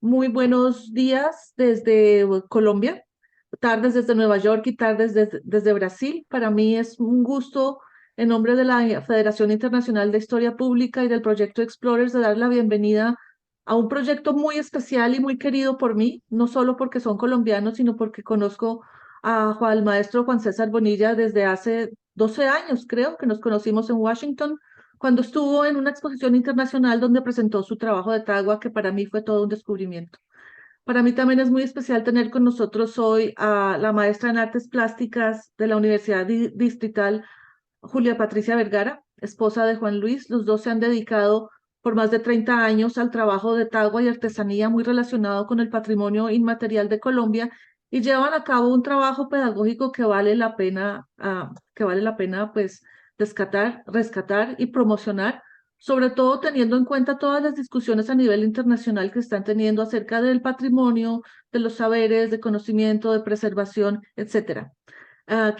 Muy buenos días desde Colombia, tardes desde Nueva York y tardes desde Brasil. Para mí es un gusto, en nombre de la Federación Internacional de Historia Pública y del proyecto Explorers, de dar la bienvenida a un proyecto muy especial y muy querido por mí, no solo porque son colombianos, sino porque conozco al maestro Juan César Bonilla desde hace 12 años, creo que nos conocimos en Washington cuando estuvo en una exposición internacional donde presentó su trabajo de tagua, que para mí fue todo un descubrimiento. Para mí también es muy especial tener con nosotros hoy a la maestra en artes plásticas de la Universidad Distrital, Julia Patricia Vergara, esposa de Juan Luis. Los dos se han dedicado por más de 30 años al trabajo de tagua y artesanía muy relacionado con el patrimonio inmaterial de Colombia y llevan a cabo un trabajo pedagógico que vale la pena pues rescatar y promocionar, sobre todo teniendo en cuenta todas las discusiones a nivel internacional que están teniendo acerca del patrimonio, de los saberes, de conocimiento, de preservación, etcétera.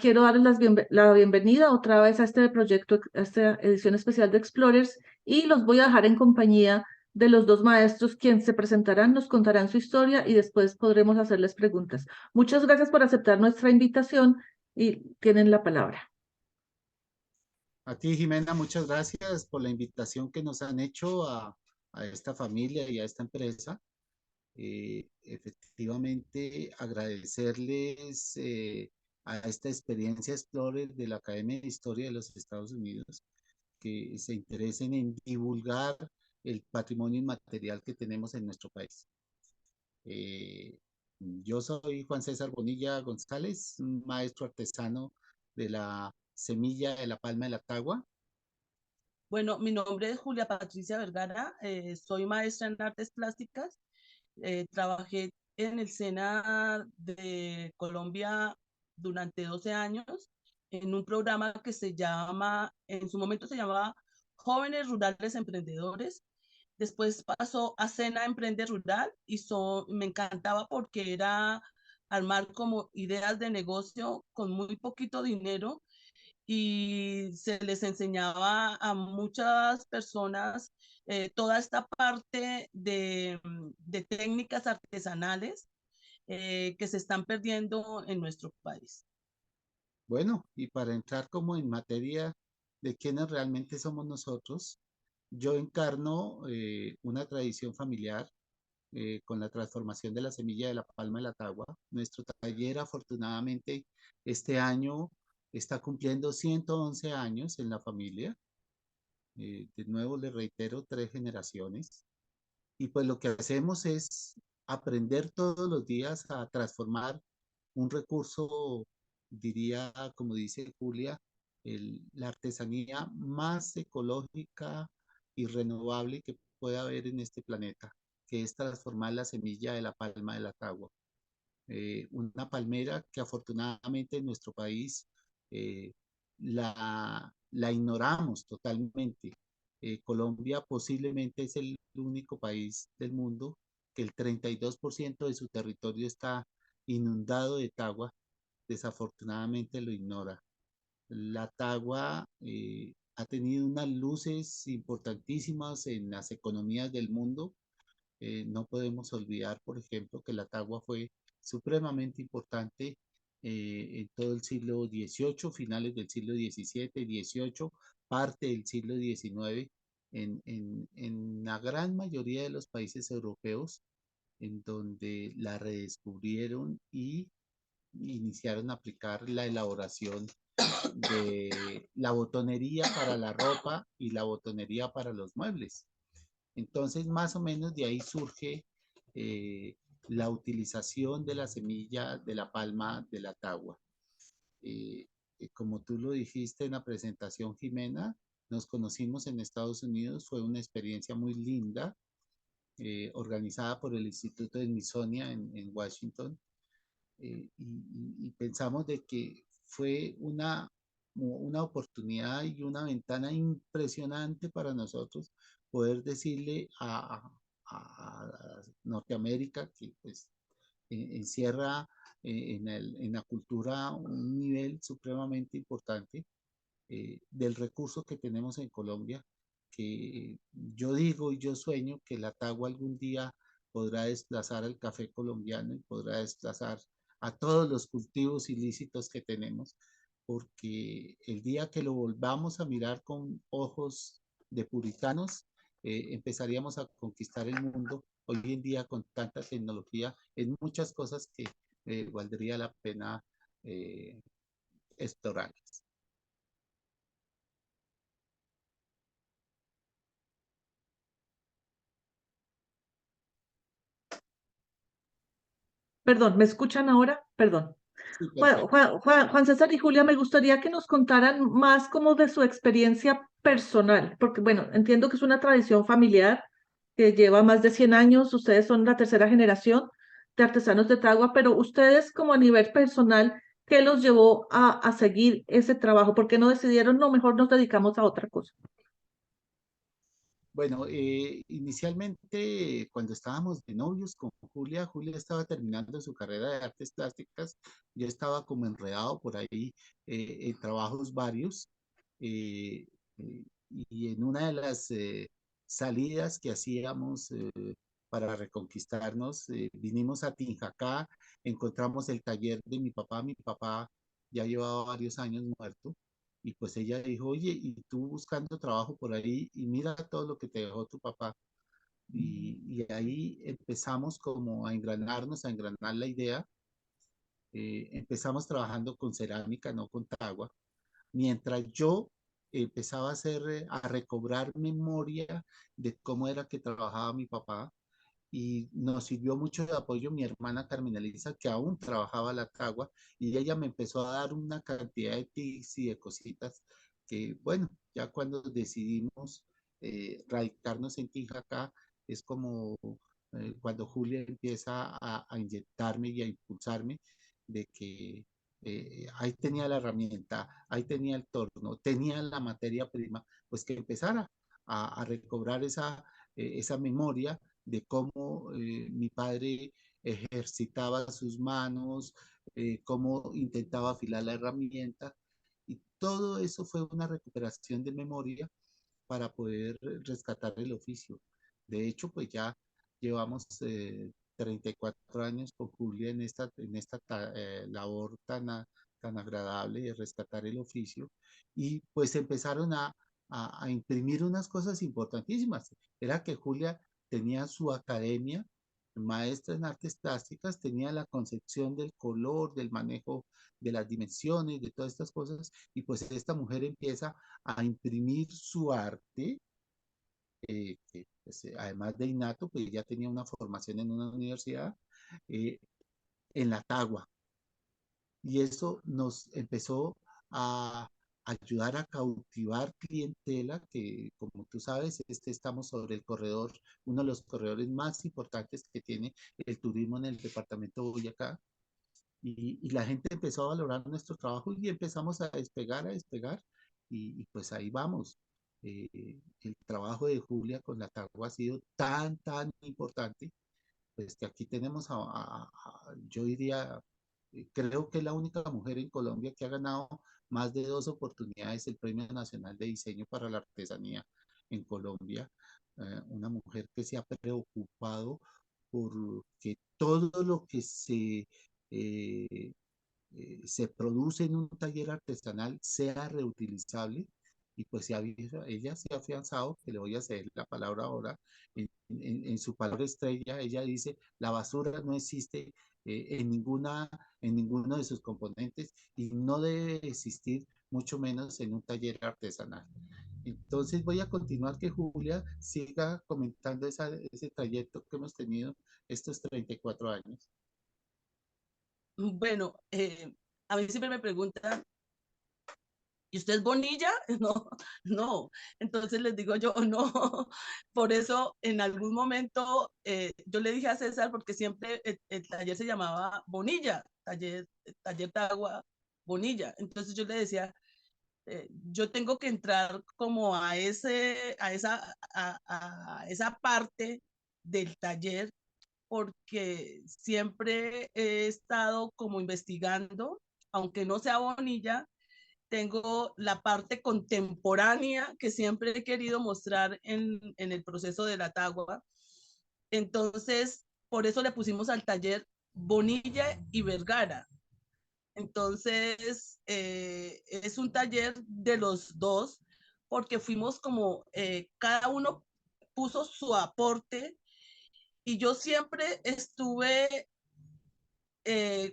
Quiero darles la bienvenida otra vez a este proyecto, a esta edición especial de Explorers, y los voy a dejar en compañía de los dos maestros quienes se presentarán, nos contarán su historia y después podremos hacerles preguntas. Muchas gracias por aceptar nuestra invitación y tienen la palabra. A ti, Jimena, muchas gracias por la invitación que nos han hecho a esta familia y a esta empresa. Efectivamente, agradecerles a esta experiencia Explorer de la Academia de Historia de los Estados Unidos que se interesen en divulgar el patrimonio inmaterial que tenemos en nuestro país. Eh, yo soy Juan César Bonilla González, un maestro artesano de la semilla de la palma de la tagua. Bueno, mi nombre es Julia Patricia Vergara, soy maestra en artes plásticas, trabajé en el SENA de Colombia durante 12 años en un programa que en su momento se llamaba Jóvenes Rurales Emprendedores. Después pasó a SENA Emprende Rural y me encantaba porque era armar como ideas de negocio con muy poquito dinero y se les enseñaba a muchas personas toda esta parte de técnicas artesanales que se están perdiendo en nuestro país. Bueno, y para entrar como en materia de quiénes realmente somos nosotros, yo encarno una tradición familiar con la transformación de la semilla de la palma de la tagua. Nuestro taller, afortunadamente, este año está cumpliendo 111 años en la familia. De nuevo, le reitero, 3 generaciones. Y pues lo que hacemos es aprender todos los días a transformar un recurso, diría, como dice Julia, la artesanía más ecológica y renovable que pueda haber en este planeta, que es transformar la semilla de la palma de la tagua. Una palmera que afortunadamente en nuestro país eh, la ignoramos totalmente. Colombia posiblemente es el único país del mundo que el 32% de su territorio está inundado de tagua. Desafortunadamente lo ignora. La tagua ha tenido unas luces importantísimas en las economías del mundo. No podemos olvidar, por ejemplo, que la tagua fue supremamente importante en todo el siglo XVIII, finales del siglo XVII, XVIII, parte del siglo XIX, en la gran mayoría de los países europeos, en donde la redescubrieron y iniciaron a aplicar la elaboración de la botonería para la ropa y la botonería para los muebles. Entonces, más o menos de ahí surge eh, la utilización de la semilla de la palma de la tagua. Eh, Como tú lo dijiste en la presentación, Jimena, nos conocimos en Estados Unidos, fue una experiencia muy linda, organizada por el Instituto de Smithsonian en Washington, y pensamos de que fue una oportunidad y una ventana impresionante para nosotros poder decirle a Norteamérica que pues encierra en la cultura un nivel supremamente importante del recurso que tenemos en Colombia, que yo digo y yo sueño que la tagua algún día podrá desplazar al café colombiano y podrá desplazar a todos los cultivos ilícitos que tenemos, porque el día que lo volvamos a mirar con ojos de puritanos, empezaríamos a conquistar el mundo hoy en día con tanta tecnología en muchas cosas que valdría la pena explorar. Perdón, ¿me escuchan ahora? Perdón. Sí, perfecto. Juan César y Julia, me gustaría que nos contaran más como de su experiencia personal, porque bueno, entiendo que es una tradición familiar que lleva más de 100 años, ustedes son la tercera generación de artesanos de Tagua, pero ustedes como a nivel personal, ¿qué los llevó a seguir ese trabajo? ¿Por qué no decidieron, no, mejor nos dedicamos a otra cosa? Bueno, inicialmente cuando estábamos de novios con Julia, Julia estaba terminando su carrera de artes plásticas, yo estaba como enredado por ahí en trabajos varios, eh, y en una de las salidas que hacíamos para reconquistarnos, vinimos a Tinjacá, encontramos el taller de mi papá ya llevaba varios años muerto, y pues ella dijo, oye, y tú buscando trabajo por ahí y mira todo lo que te dejó tu papá. Y ahí empezamos como a engranarnos, a engranar la idea. Empezamos trabajando con cerámica, no con tagua. Mientras yo empezaba a hacer, a recobrar memoria de cómo era que trabajaba mi papá, y nos sirvió mucho de apoyo mi hermana Carmen Elisa, que aún trabajaba la tagua, y ella me empezó a dar una cantidad de tips y de cositas que, bueno, ya cuando decidimos radicarnos en Quijacá, es como cuando Julia empieza a inyectarme y a impulsarme de que ahí tenía la herramienta, ahí tenía el torno, tenía la materia prima, pues que empezara a recobrar esa memoria de cómo mi padre ejercitaba sus manos, cómo intentaba afilar la herramienta. Y todo eso fue una recuperación de memoria para poder rescatar el oficio. De hecho, pues ya llevamos 34 años con Julia en esta labor tan agradable de rescatar el oficio, y pues empezaron a imprimir unas cosas importantísimas. Era que Julia tenía su academia, maestra en artes plásticas, tenía la concepción del color, del manejo de las dimensiones, de todas estas cosas, y pues esta mujer empieza a imprimir su arte, que pues, además de innato, pues ya tenía una formación en una universidad, eh, en la tagua. Y eso nos empezó a ayudar a cautivar clientela que, como tú sabes, estamos sobre el corredor, uno de los corredores más importantes que tiene el turismo en el departamento de Boyacá. Y la gente empezó a valorar nuestro trabajo y empezamos a despegar, y pues ahí vamos. El trabajo de Julia con la Tagua ha sido tan importante, pues que aquí tenemos yo diría, creo que es la única mujer en Colombia que ha ganado más de 2 oportunidades el Premio Nacional de Diseño para la Artesanía en Colombia. Una mujer que se ha preocupado por que todo lo que eh, se produce en un taller artesanal sea reutilizable, y pues ella se ha afianzado, que le voy a ceder la palabra ahora, en su palabra estrella, ella dice, la basura no existe en ninguno de sus componentes y no debe existir mucho menos en un taller artesanal. Entonces voy a continuar que Julia siga comentando ese trayecto que hemos tenido estos 34 años. Bueno, a mí siempre me preguntan, ¿y usted es Bonilla? No, no. Entonces les digo yo, no. Por eso en algún momento yo le dije a César, porque siempre el taller se llamaba Bonilla, taller de agua Bonilla. Entonces yo le decía, yo tengo que entrar como a esa parte del taller, porque siempre he estado como investigando, aunque no sea Bonilla, tengo la parte contemporánea que siempre he querido mostrar en el proceso de la tagua. Entonces, por eso le pusimos al taller Bonilla y Vergara. Entonces, es un taller de los dos, porque fuimos como, cada uno puso su aporte y yo siempre estuve,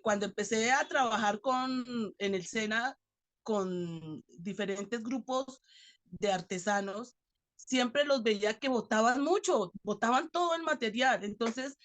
cuando empecé a trabajar en el SENA con diferentes grupos de artesanos, siempre los veía que botaban mucho, botaban todo el material. Entonces,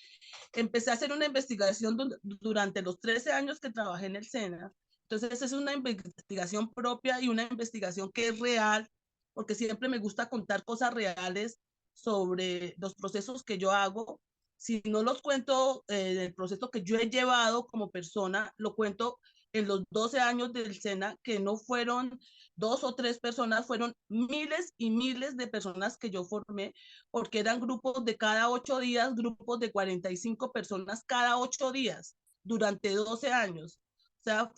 empecé a hacer una investigación durante los 13 años que trabajé en el SENA. Entonces, es una investigación propia y una investigación que es real, porque siempre me gusta contar cosas reales sobre los procesos que yo hago. Si no los cuento del proceso que yo he llevado como persona, lo cuento en los 12 años del SENA, que no fueron dos o tres personas, fueron miles y miles de personas que yo formé, porque eran grupos de cada 8 días, grupos de 45 personas cada 8 días, durante 12 años. O sea,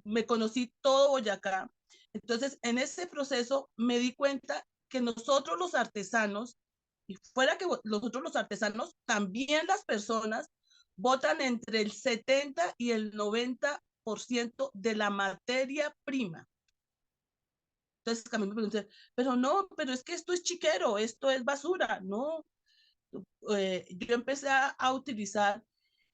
me conocí todo Boyacá. Entonces, en ese proceso me di cuenta que nosotros los artesanos, y fuera que nosotros los artesanos, también las personas votan entre el 70 y el 90% de la materia prima. Entonces a mí me pregunté, pero no, pero es que esto es chiquero, esto es basura. No, yo empecé a utilizar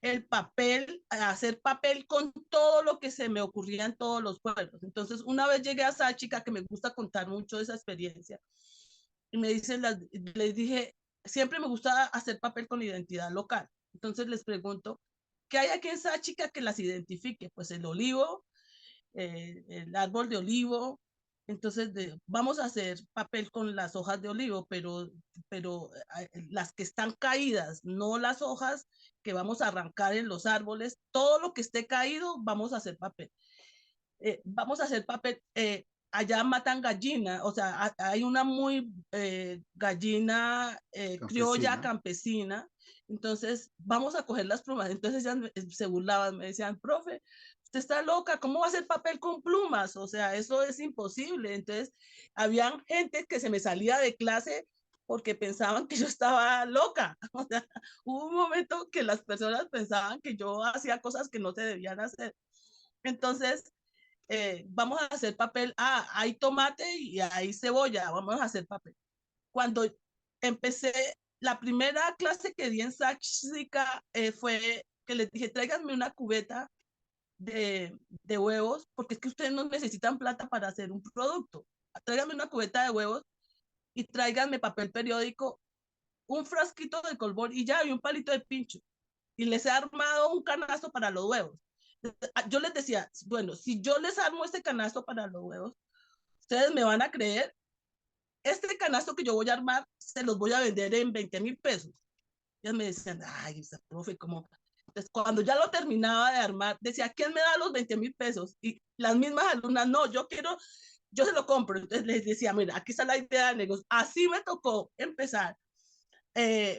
el papel, a hacer papel con todo lo que se me ocurría en todos los pueblos. Entonces, una vez llegué a Sáchica, que me gusta contar mucho de esa experiencia, y me dicen, les dije, siempre me gusta hacer papel con identidad local. Entonces les pregunto, ¿qué hay aquí en Sáchica que las identifique? Pues el olivo, el árbol de olivo. Entonces, vamos a hacer papel con las hojas de olivo, pero las que están caídas, no las hojas que vamos a arrancar en los árboles, todo lo que esté caído, vamos a hacer papel. Vamos a hacer papel. Allá matan gallina, o sea, hay una muy gallina criolla Campesina. campesina, entonces vamos a coger las plumas. Entonces ellas se burlaban, me decían, profe, usted está loca, ¿cómo va a hacer papel con plumas? O sea, eso es imposible. Entonces, habían gente que se me salía de clase porque pensaban que yo estaba loca. O sea, hubo un momento que las personas pensaban que yo hacía cosas que no se debían hacer. Entonces, vamos a hacer papel, hay tomate y hay cebolla, vamos a hacer papel. Cuando empecé, la primera clase que di en Sáchica fue que les dije, tráiganme una cubeta de huevos, porque es que ustedes no necesitan plata para hacer un producto. Tráiganme una cubeta de huevos y tráiganme papel periódico, un frasquito de colbón y ya, y un palito de pincho. Y les he armado un canasto para los huevos. Yo les decía, bueno, si yo les armo este canasto para los huevos, ustedes me van a creer, este canasto que yo voy a armar, se los voy a vender en 20.000 pesos. Ellos me decían, ay, esa profe, ¿cómo? Entonces, cuando ya lo terminaba de armar, decía, ¿quién me da los 20.000 pesos? Y las mismas alumnas, no, yo se lo compro. Entonces les decía, mira, aquí está la idea de negocio. Así me tocó empezar.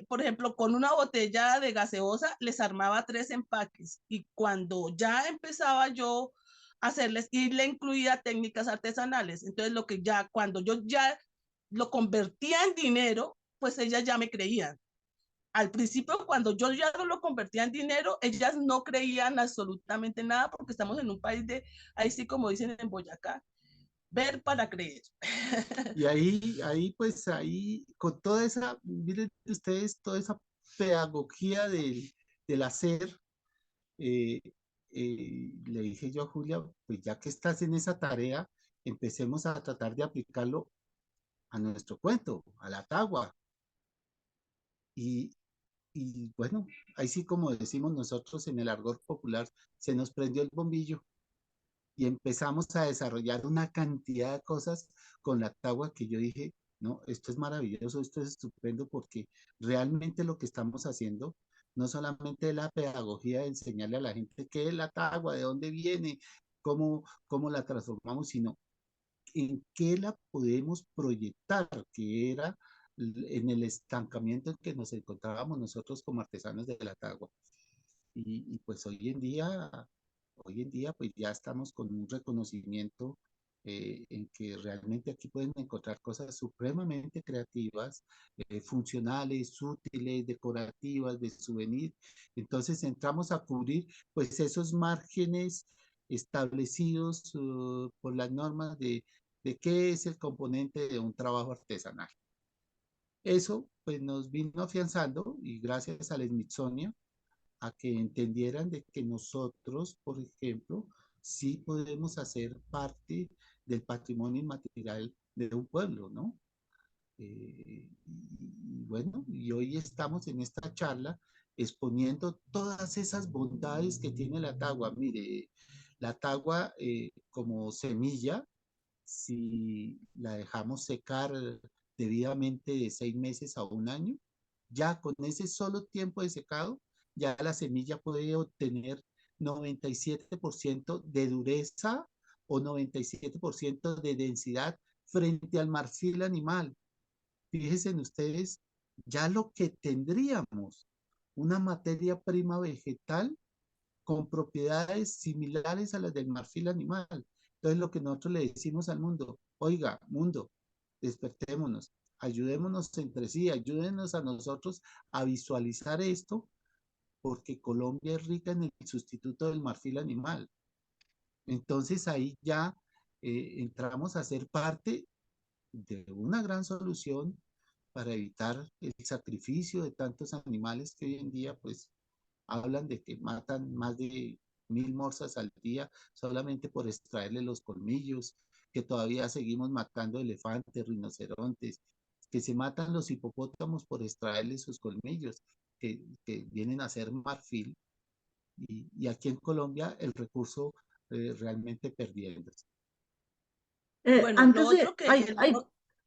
Por ejemplo, con una botella de gaseosa les armaba 3 empaques y cuando ya empezaba yo a hacerles y le incluía técnicas artesanales, entonces cuando yo ya lo convertía en dinero, pues ellas ya me creían. Al principio, cuando yo ya no lo convertía en dinero, ellas no creían absolutamente nada porque estamos en un país ahí sí como dicen en Boyacá, ver para creer. Y ahí, con toda esa, miren ustedes, toda esa pedagogía del hacer, eh, le dije yo a Julia, pues ya que estás en esa tarea, empecemos a tratar de aplicarlo a nuestro cuento, a la tagua. Y, y bueno, ahí sí como decimos nosotros en el argot popular, se nos prendió el bombillo y empezamos a desarrollar una cantidad de cosas con la tagua que yo dije, no, esto es maravilloso, esto es estupendo porque realmente lo que estamos haciendo no solamente es la pedagogía de enseñarle a la gente qué es la tagua, de dónde viene, cómo la transformamos, sino en qué la podemos proyectar, que era en el estancamiento en que nos encontrábamos nosotros como artesanos de la tagua. Y pues hoy en día pues ya estamos con un reconocimiento en que realmente aquí pueden encontrar cosas supremamente creativas, funcionales, útiles, decorativas, de souvenir. Entonces entramos a cubrir pues esos márgenes establecidos por las normas de qué es el componente de un trabajo artesanal. Eso pues nos vino afianzando y gracias al Smithsonian a que entendieran de que nosotros, por ejemplo, sí podemos hacer parte del patrimonio inmaterial de un pueblo, ¿no? Y bueno, y hoy estamos en esta charla exponiendo todas esas bondades que tiene la tagua. Mire, la tagua como semilla, si la dejamos secar debidamente de 6 meses a un año, ya con ese solo tiempo de secado, ya la semilla puede obtener 97% de dureza o 97% de densidad frente al marfil animal. Fíjense en ustedes, ya lo que tendríamos, una materia prima vegetal con propiedades similares a las del marfil animal. Entonces, lo que nosotros le decimos al mundo, oiga, mundo, despertémonos, ayudémonos entre sí, ayúdenos a nosotros a visualizar esto, porque Colombia es rica en el sustituto del marfil animal. Entonces, ahí ya entramos a ser parte de una gran solución para evitar el sacrificio de tantos animales que hoy en día pues hablan de que matan más de 1000 morsas al día solamente por extraerle los colmillos, que todavía seguimos matando elefantes, rinocerontes, que se matan los hipopótamos por extraerle sus colmillos, que vienen a ser marfil, y aquí en Colombia el recurso realmente perdiéndose. Bueno, lo Antes de, otro que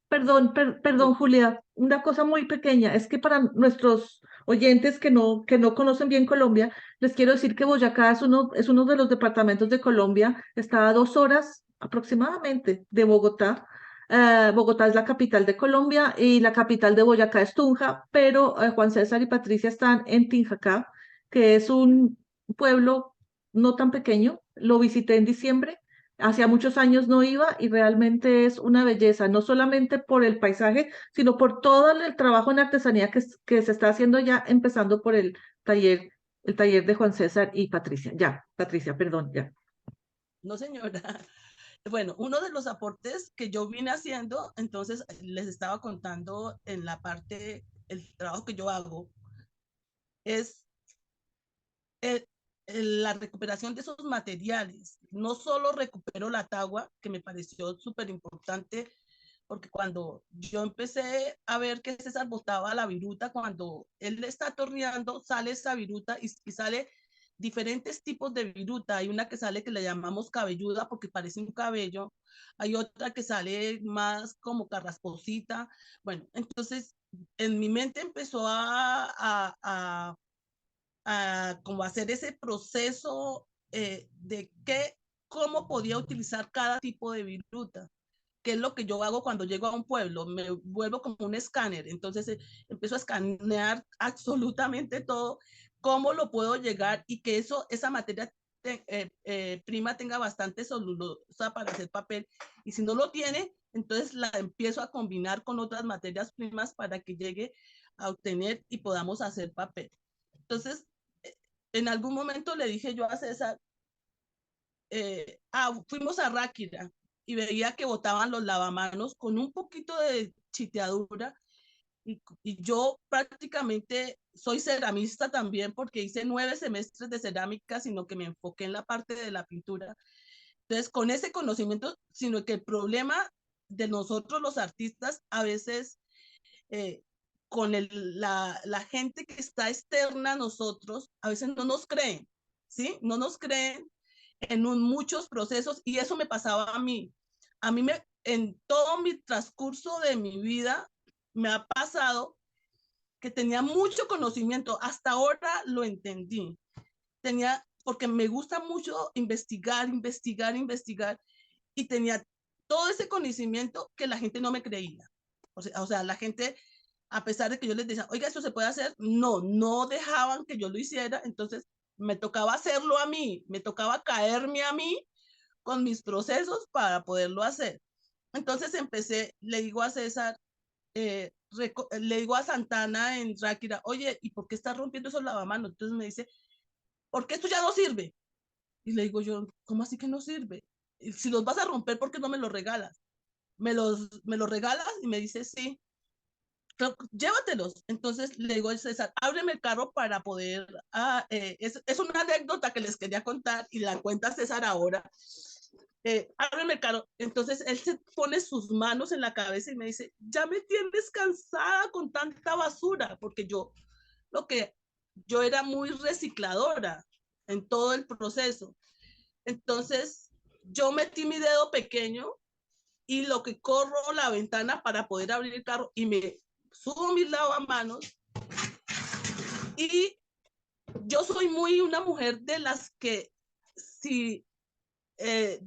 perdón, sí, perdón, Julia, una cosa muy pequeña, es que para nuestros oyentes que no conocen bien Colombia, les quiero decir que Boyacá es uno de los departamentos de Colombia, está a 2 horas aproximadamente de Bogotá. Bogotá es la capital de Colombia y la capital de Boyacá es Tunja, pero Juan César y Patricia están en Tinjacá, que es un pueblo no tan pequeño. Lo visité en diciembre. Hacía muchos años no iba y realmente es una belleza, no solamente por el paisaje, sino por todo el trabajo en artesanía que se está haciendo ya, empezando por el taller de Juan César y Patricia. Ya, Patricia, perdón, ya. no señora. Bueno, uno de los aportes que yo vine haciendo, entonces les estaba contando en la parte, el trabajo que yo hago, es el, la recuperación de esos materiales. No solo recupero la tagua, que me pareció súper importante, porque cuando yo empecé a ver que César botaba la viruta, cuando él le está torneando, sale esa viruta y sale diferentes tipos de viruta. Hay una que sale que le llamamos cabelluda porque parece un cabello. Hay otra que sale más como carrasposita. Bueno, entonces en mi mente empezó a como hacer ese proceso de cómo podía utilizar cada tipo de viruta, que es lo que yo hago cuando llego a un pueblo, me vuelvo como un escáner, entonces empiezo a escanear absolutamente todo, cómo lo puedo llegar y que esa materia prima tenga bastante celulosa para hacer papel, y si no lo tiene, entonces la empiezo a combinar con otras materias primas para que llegue a obtener y podamos hacer papel. Entonces, en algún momento le dije yo a César, fuimos a Ráquira y veía que botaban los lavamanos con un poquito de chiteadura y yo prácticamente soy ceramista también porque hice 9 semestres de cerámica, sino que me enfoqué en la parte de la pintura. Entonces, con ese conocimiento, sino que el problema de nosotros los artistas a veces eh, con la gente que está externa a nosotros, a veces no nos creen, ¿sí? No nos creen en muchos procesos y eso me pasaba a mí. En todo mi transcurso de mi vida, me ha pasado que tenía mucho conocimiento, hasta ahora lo entendí. Porque me gusta mucho investigar, investigar, investigar, y tenía todo ese conocimiento que la gente no me creía. O sea, la gente, a pesar de que yo les decía, oiga, esto se puede hacer, no dejaban que yo lo hiciera, entonces me tocaba hacerlo a mí, me tocaba caerme a mí con mis procesos para poderlo hacer. Entonces empecé, le digo a César, le digo a Santana en Ráquira, oye, ¿y por qué estás rompiendo esos lavamanos? Entonces me dice, porque esto ya no sirve. Y le digo yo, ¿cómo así que no sirve? Y si los vas a romper, ¿por qué no me los regalas? ¿Me los regalas? Y me dice, sí, llévatelos. Entonces le digo a César, ábreme el carro para poder, es una anécdota que les quería contar y la cuenta César ahora. Ábreme el carro. Entonces él se pone sus manos en la cabeza y me dice, ya me tienes cansada con tanta basura, porque lo que yo era muy recicladora en todo el proceso. Entonces yo metí mi dedo pequeño y lo que corro la ventana para poder abrir el carro y me subo mis lavamanos y yo soy muy una mujer de las que si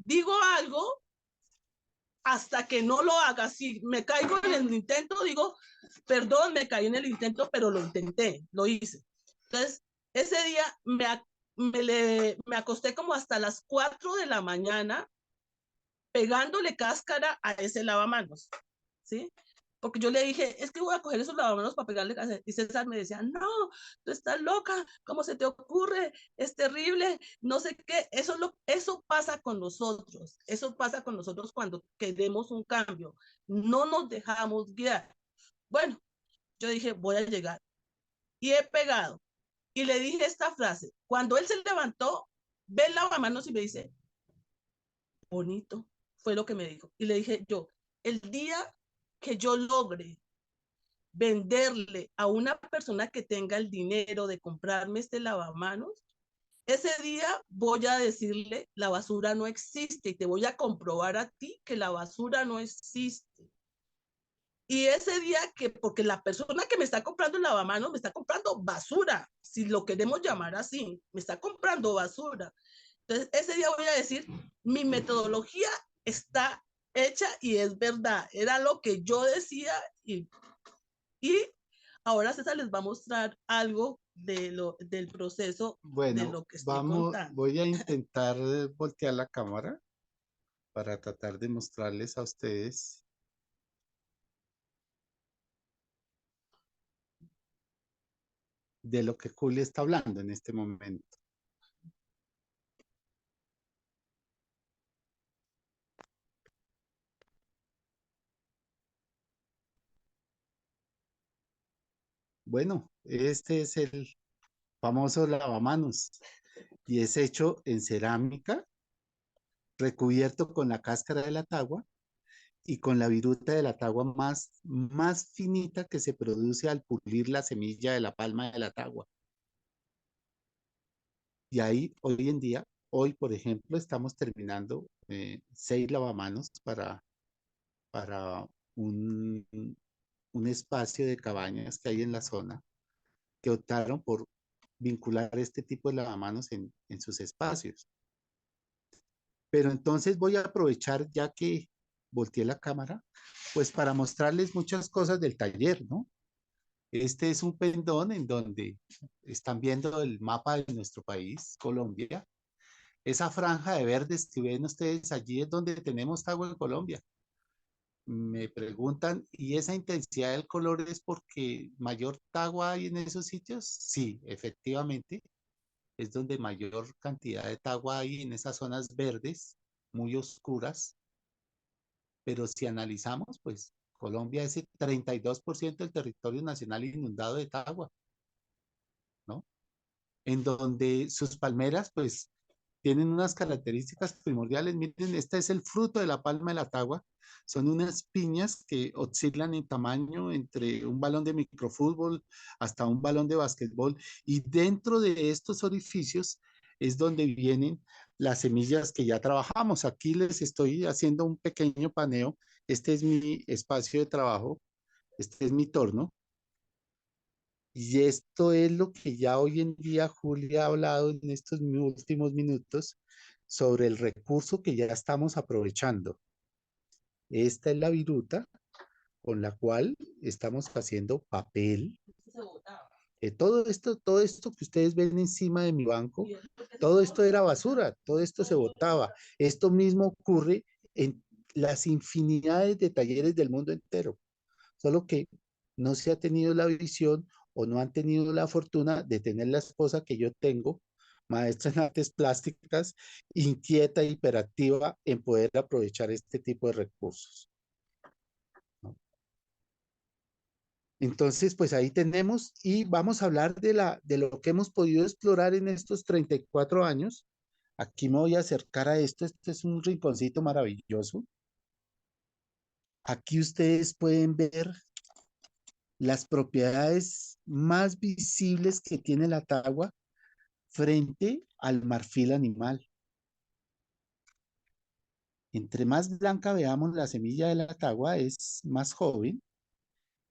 digo algo, hasta que no lo haga, si me caigo en el intento, digo, perdón, me caí en el intento, pero lo intenté, lo hice. Entonces, ese día me acosté como hasta las 4 de la mañana pegándole cáscara a ese lavamanos, ¿sí? Porque yo le dije, es que voy a coger esos lavamanos para pegarle cáscara. Y César me decía, no, tú estás loca, ¿cómo se te ocurre? Es terrible, no sé qué. Eso pasa con nosotros, eso pasa con nosotros cuando queremos un cambio. No nos dejamos guiar. Bueno, yo dije, voy a llegar. Y he pegado. Y le dije esta frase. Cuando él se levantó, ve el lavamanos y me dice, bonito, fue lo que me dijo. Y le dije yo, el día que yo logre venderle a una persona que tenga el dinero de comprarme este lavamanos, ese día voy a decirle, la basura no existe y te voy a comprobar a ti que la basura no existe. Y ese día porque la persona que me está comprando el lavamanos me está comprando basura, si lo queremos llamar así, me está comprando basura. Entonces, ese día voy a decir, mi metodología está hecha y es verdad. Era lo que yo decía y ahora César les va a mostrar algo del proceso de Bueno, lo que estoy contando. voy a intentar voltear la cámara para tratar de mostrarles a ustedes de lo que Julia está hablando en este momento. Bueno, este es el famoso lavamanos y es hecho en cerámica, recubierto con la cáscara de la tagua y con la viruta de la tagua más finita que se produce al pulir la semilla de la palma de la tagua. Y ahí, hoy en día, hoy, por ejemplo, estamos terminando 6 lavamanos para un, un espacio de cabañas que hay en la zona que optaron por vincular este tipo de lavamanos en sus espacios. Pero entonces voy a aprovechar, ya que volteé la cámara, pues para mostrarles muchas cosas del taller, ¿no? Este es un pendón en donde están viendo el mapa de nuestro país, Colombia. Esa franja de verdes que ven ustedes allí es donde tenemos agua en Colombia. Me preguntan, ¿y esa intensidad del color es porque mayor tagua hay en esos sitios? Sí, efectivamente, es donde mayor cantidad de tagua hay en esas zonas verdes, muy oscuras. Pero si analizamos, pues Colombia es el 32% del territorio nacional inundado de tagua, ¿no? En donde sus palmeras, pues, tienen unas características primordiales. Miren, este es el fruto de la palma de la tagua. Son unas piñas que oscilan en tamaño entre un balón de microfútbol hasta un balón de básquetbol. Y dentro de estos orificios es donde vienen las semillas que ya trabajamos. Aquí les estoy haciendo un pequeño paneo. Este es mi espacio de trabajo. Este es mi torno. Y esto es lo que ya hoy en día Julia ha hablado en estos últimos minutos sobre el recurso que ya estamos aprovechando. Esta es la viruta con la cual estamos haciendo papel Todo esto que ustedes ven encima de mi banco, todo esto era basura, todo esto se botaba. Esto mismo ocurre en las infinidades de talleres del mundo entero, solo que no se ha tenido la visión o no han tenido la fortuna de tener la esposa que yo tengo, maestra en artes plásticas, inquieta, hiperactiva en poder aprovechar este tipo de recursos. Entonces, pues ahí tenemos y vamos a hablar de lo que hemos podido explorar en estos 34 años. Aquí me voy a acercar a esto. Este es un rinconcito maravilloso. Aquí ustedes pueden ver las propiedades más visibles que tiene la tagua frente al marfil animal. Entre más blanca veamos la semilla de la tagua, es más joven.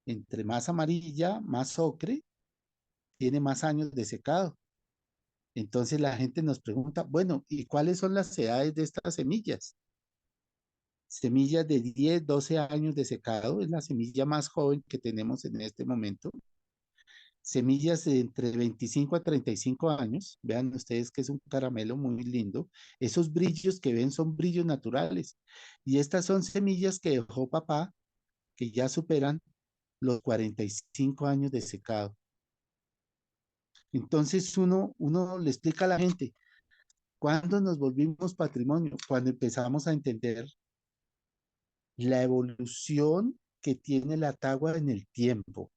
Entre más amarilla, más ocre, tiene más años de secado. Entonces la gente nos pregunta, bueno, ¿y cuáles son las edades de estas semillas? Semillas de 10, 12 años de secado, es la semilla más joven que tenemos en este momento. Semillas de entre 25 a 35 años, vean ustedes que es un caramelo muy lindo. Esos brillos que ven son brillos naturales. Y estas son semillas que dejó papá, que ya superan los 45 años de secado. Entonces uno le explica a la gente, ¿cuándo nos volvimos patrimonio? Cuando empezamos a entender la evolución que tiene la tagua en el tiempo,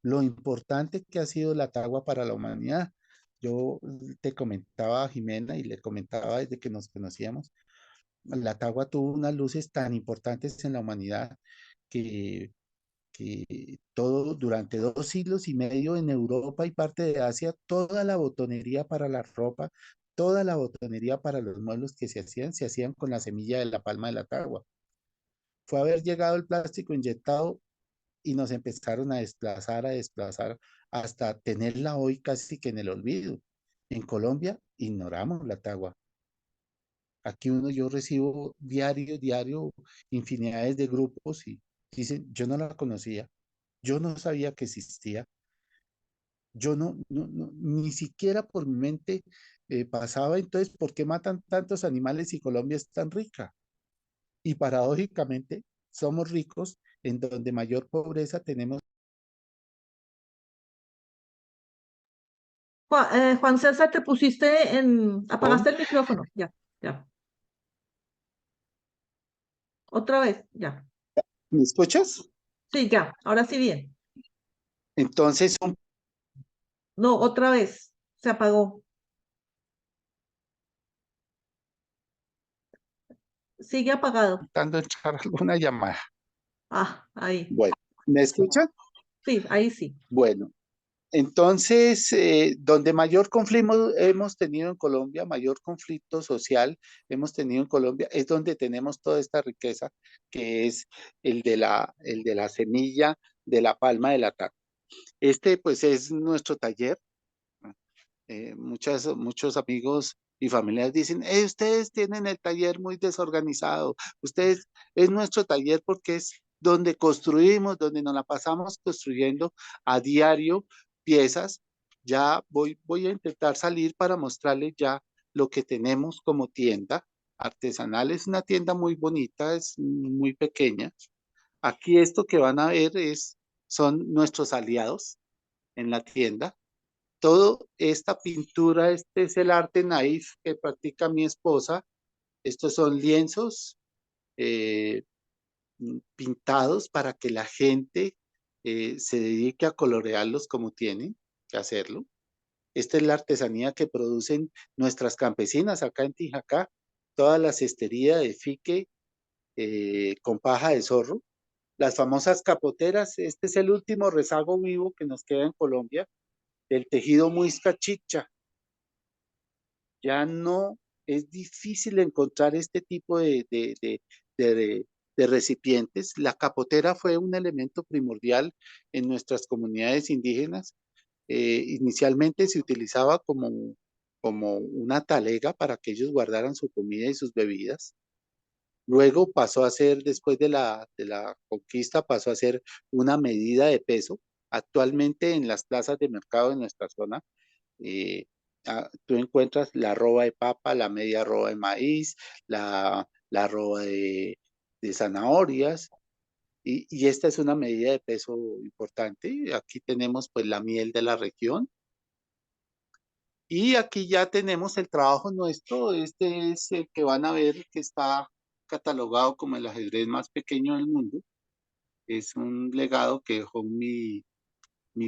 lo importante que ha sido la tagua para la humanidad. Yo te comentaba a Jimena y le comentaba desde que nos conocíamos, la tagua tuvo unas luces tan importantes en la humanidad que, que todo, durante 2 siglos y medio en Europa y parte de Asia, toda la botonería para la ropa, toda la botonería para los muebles que se hacían con la semilla de la palma de la tagua. Fue haber llegado el plástico inyectado y nos empezaron a desplazar hasta tenerla hoy casi que en el olvido. En Colombia ignoramos la tagua. Aquí yo recibo diario, infinidades de grupos y dicen, yo no la conocía, yo no sabía que existía, yo ni siquiera por mi mente pasaba, entonces, ¿por qué matan tantos animales si Colombia es tan rica? Y paradójicamente, somos ricos en donde mayor pobreza tenemos. Juan César, te pusiste en, Con, apagaste el micrófono. Ya, ya. Otra vez, ya. ¿me escuchas? Sí, ya. Ahora sí bien. Entonces, son No, otra vez. Se apagó. Sigue apagado. intentando entrar alguna llamada. Ah, ahí. Bueno, ¿me escuchan? Sí, ahí sí. Bueno, entonces, donde mayor conflicto hemos tenido en Colombia, mayor conflicto social hemos tenido en Colombia, es donde tenemos toda esta riqueza, que es el de la semilla de la palma de la tacua. Este, pues, es nuestro taller. Muchos amigos y familiares dicen, ustedes tienen el taller muy desorganizado, ustedes, es nuestro taller porque es donde construimos, donde nos la pasamos construyendo a diario piezas. Ya voy a intentar salir para mostrarles ya lo que tenemos como tienda artesanal. Es una tienda muy bonita, es muy pequeña. Aquí esto que van a ver son nuestros aliados en la tienda. Todo esta pintura, este es el arte naif que practica mi esposa. Estos son lienzos eh, pintados para que la gente se dedique a colorearlos como tienen que hacerlo. Esta es la artesanía que producen nuestras campesinas acá en Tijacá. Toda la cestería de fique con paja de zorro. Las famosas capoteras, este es el último rezago vivo que nos queda en Colombia, del tejido muisca chicha. Ya no es difícil encontrar este tipo de recipientes. La capotera fue un elemento primordial en nuestras comunidades indígenas. Inicialmente se utilizaba como una talega para que ellos guardaran su comida y sus bebidas. Luego pasó a ser, después de la conquista, pasó a ser una medida de peso. Actualmente en las plazas de mercado de nuestra zona, eh, tú encuentras la arroba de papa, la media arroba de maíz, la arroba de zanahorias, y esta es una medida de peso importante. Aquí tenemos pues la miel de la región, y aquí ya tenemos el trabajo nuestro. Este es el que van a ver que está catalogado como el ajedrez más pequeño del mundo. Es un legado que dejó mi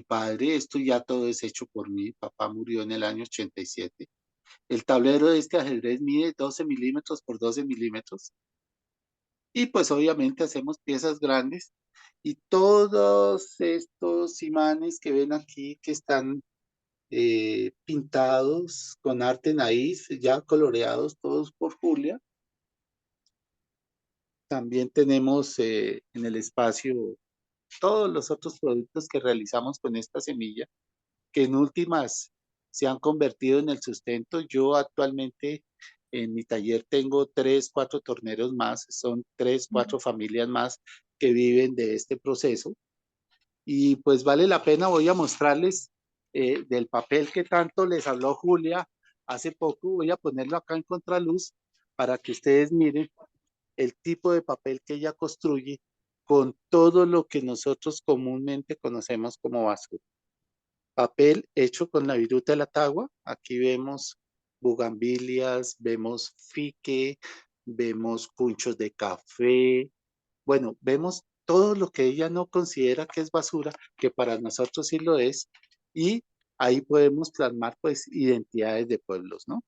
padre. Esto ya todo es hecho por mí. Mi papá murió en el año 87. El tablero de este ajedrez mide 12 milímetros por 12 milímetros. Y pues obviamente hacemos piezas grandes. Y todos estos imanes que ven aquí que están pintados con arte naíz, ya coloreados todos por Julia. También tenemos en el espacio todos los otros productos que realizamos con esta semilla, que en últimas se han convertido en el sustento. Yo actualmente en mi taller tengo 3, 4 torneros más, son 3, 4 familias más que viven de este proceso. Y pues vale la pena, voy a mostrarles del papel que tanto les habló Julia hace poco. Voy a ponerlo acá en contraluz para que ustedes miren el tipo de papel que ella construye con todo lo que nosotros comúnmente conocemos como basura. Papel hecho con la viruta de la tagua. Aquí vemos bugambilias, vemos fique, vemos cunchos de café. Bueno, vemos todo lo que ella no considera que es basura, que para nosotros sí lo es, y ahí podemos plasmar pues identidades de pueblos, ¿no?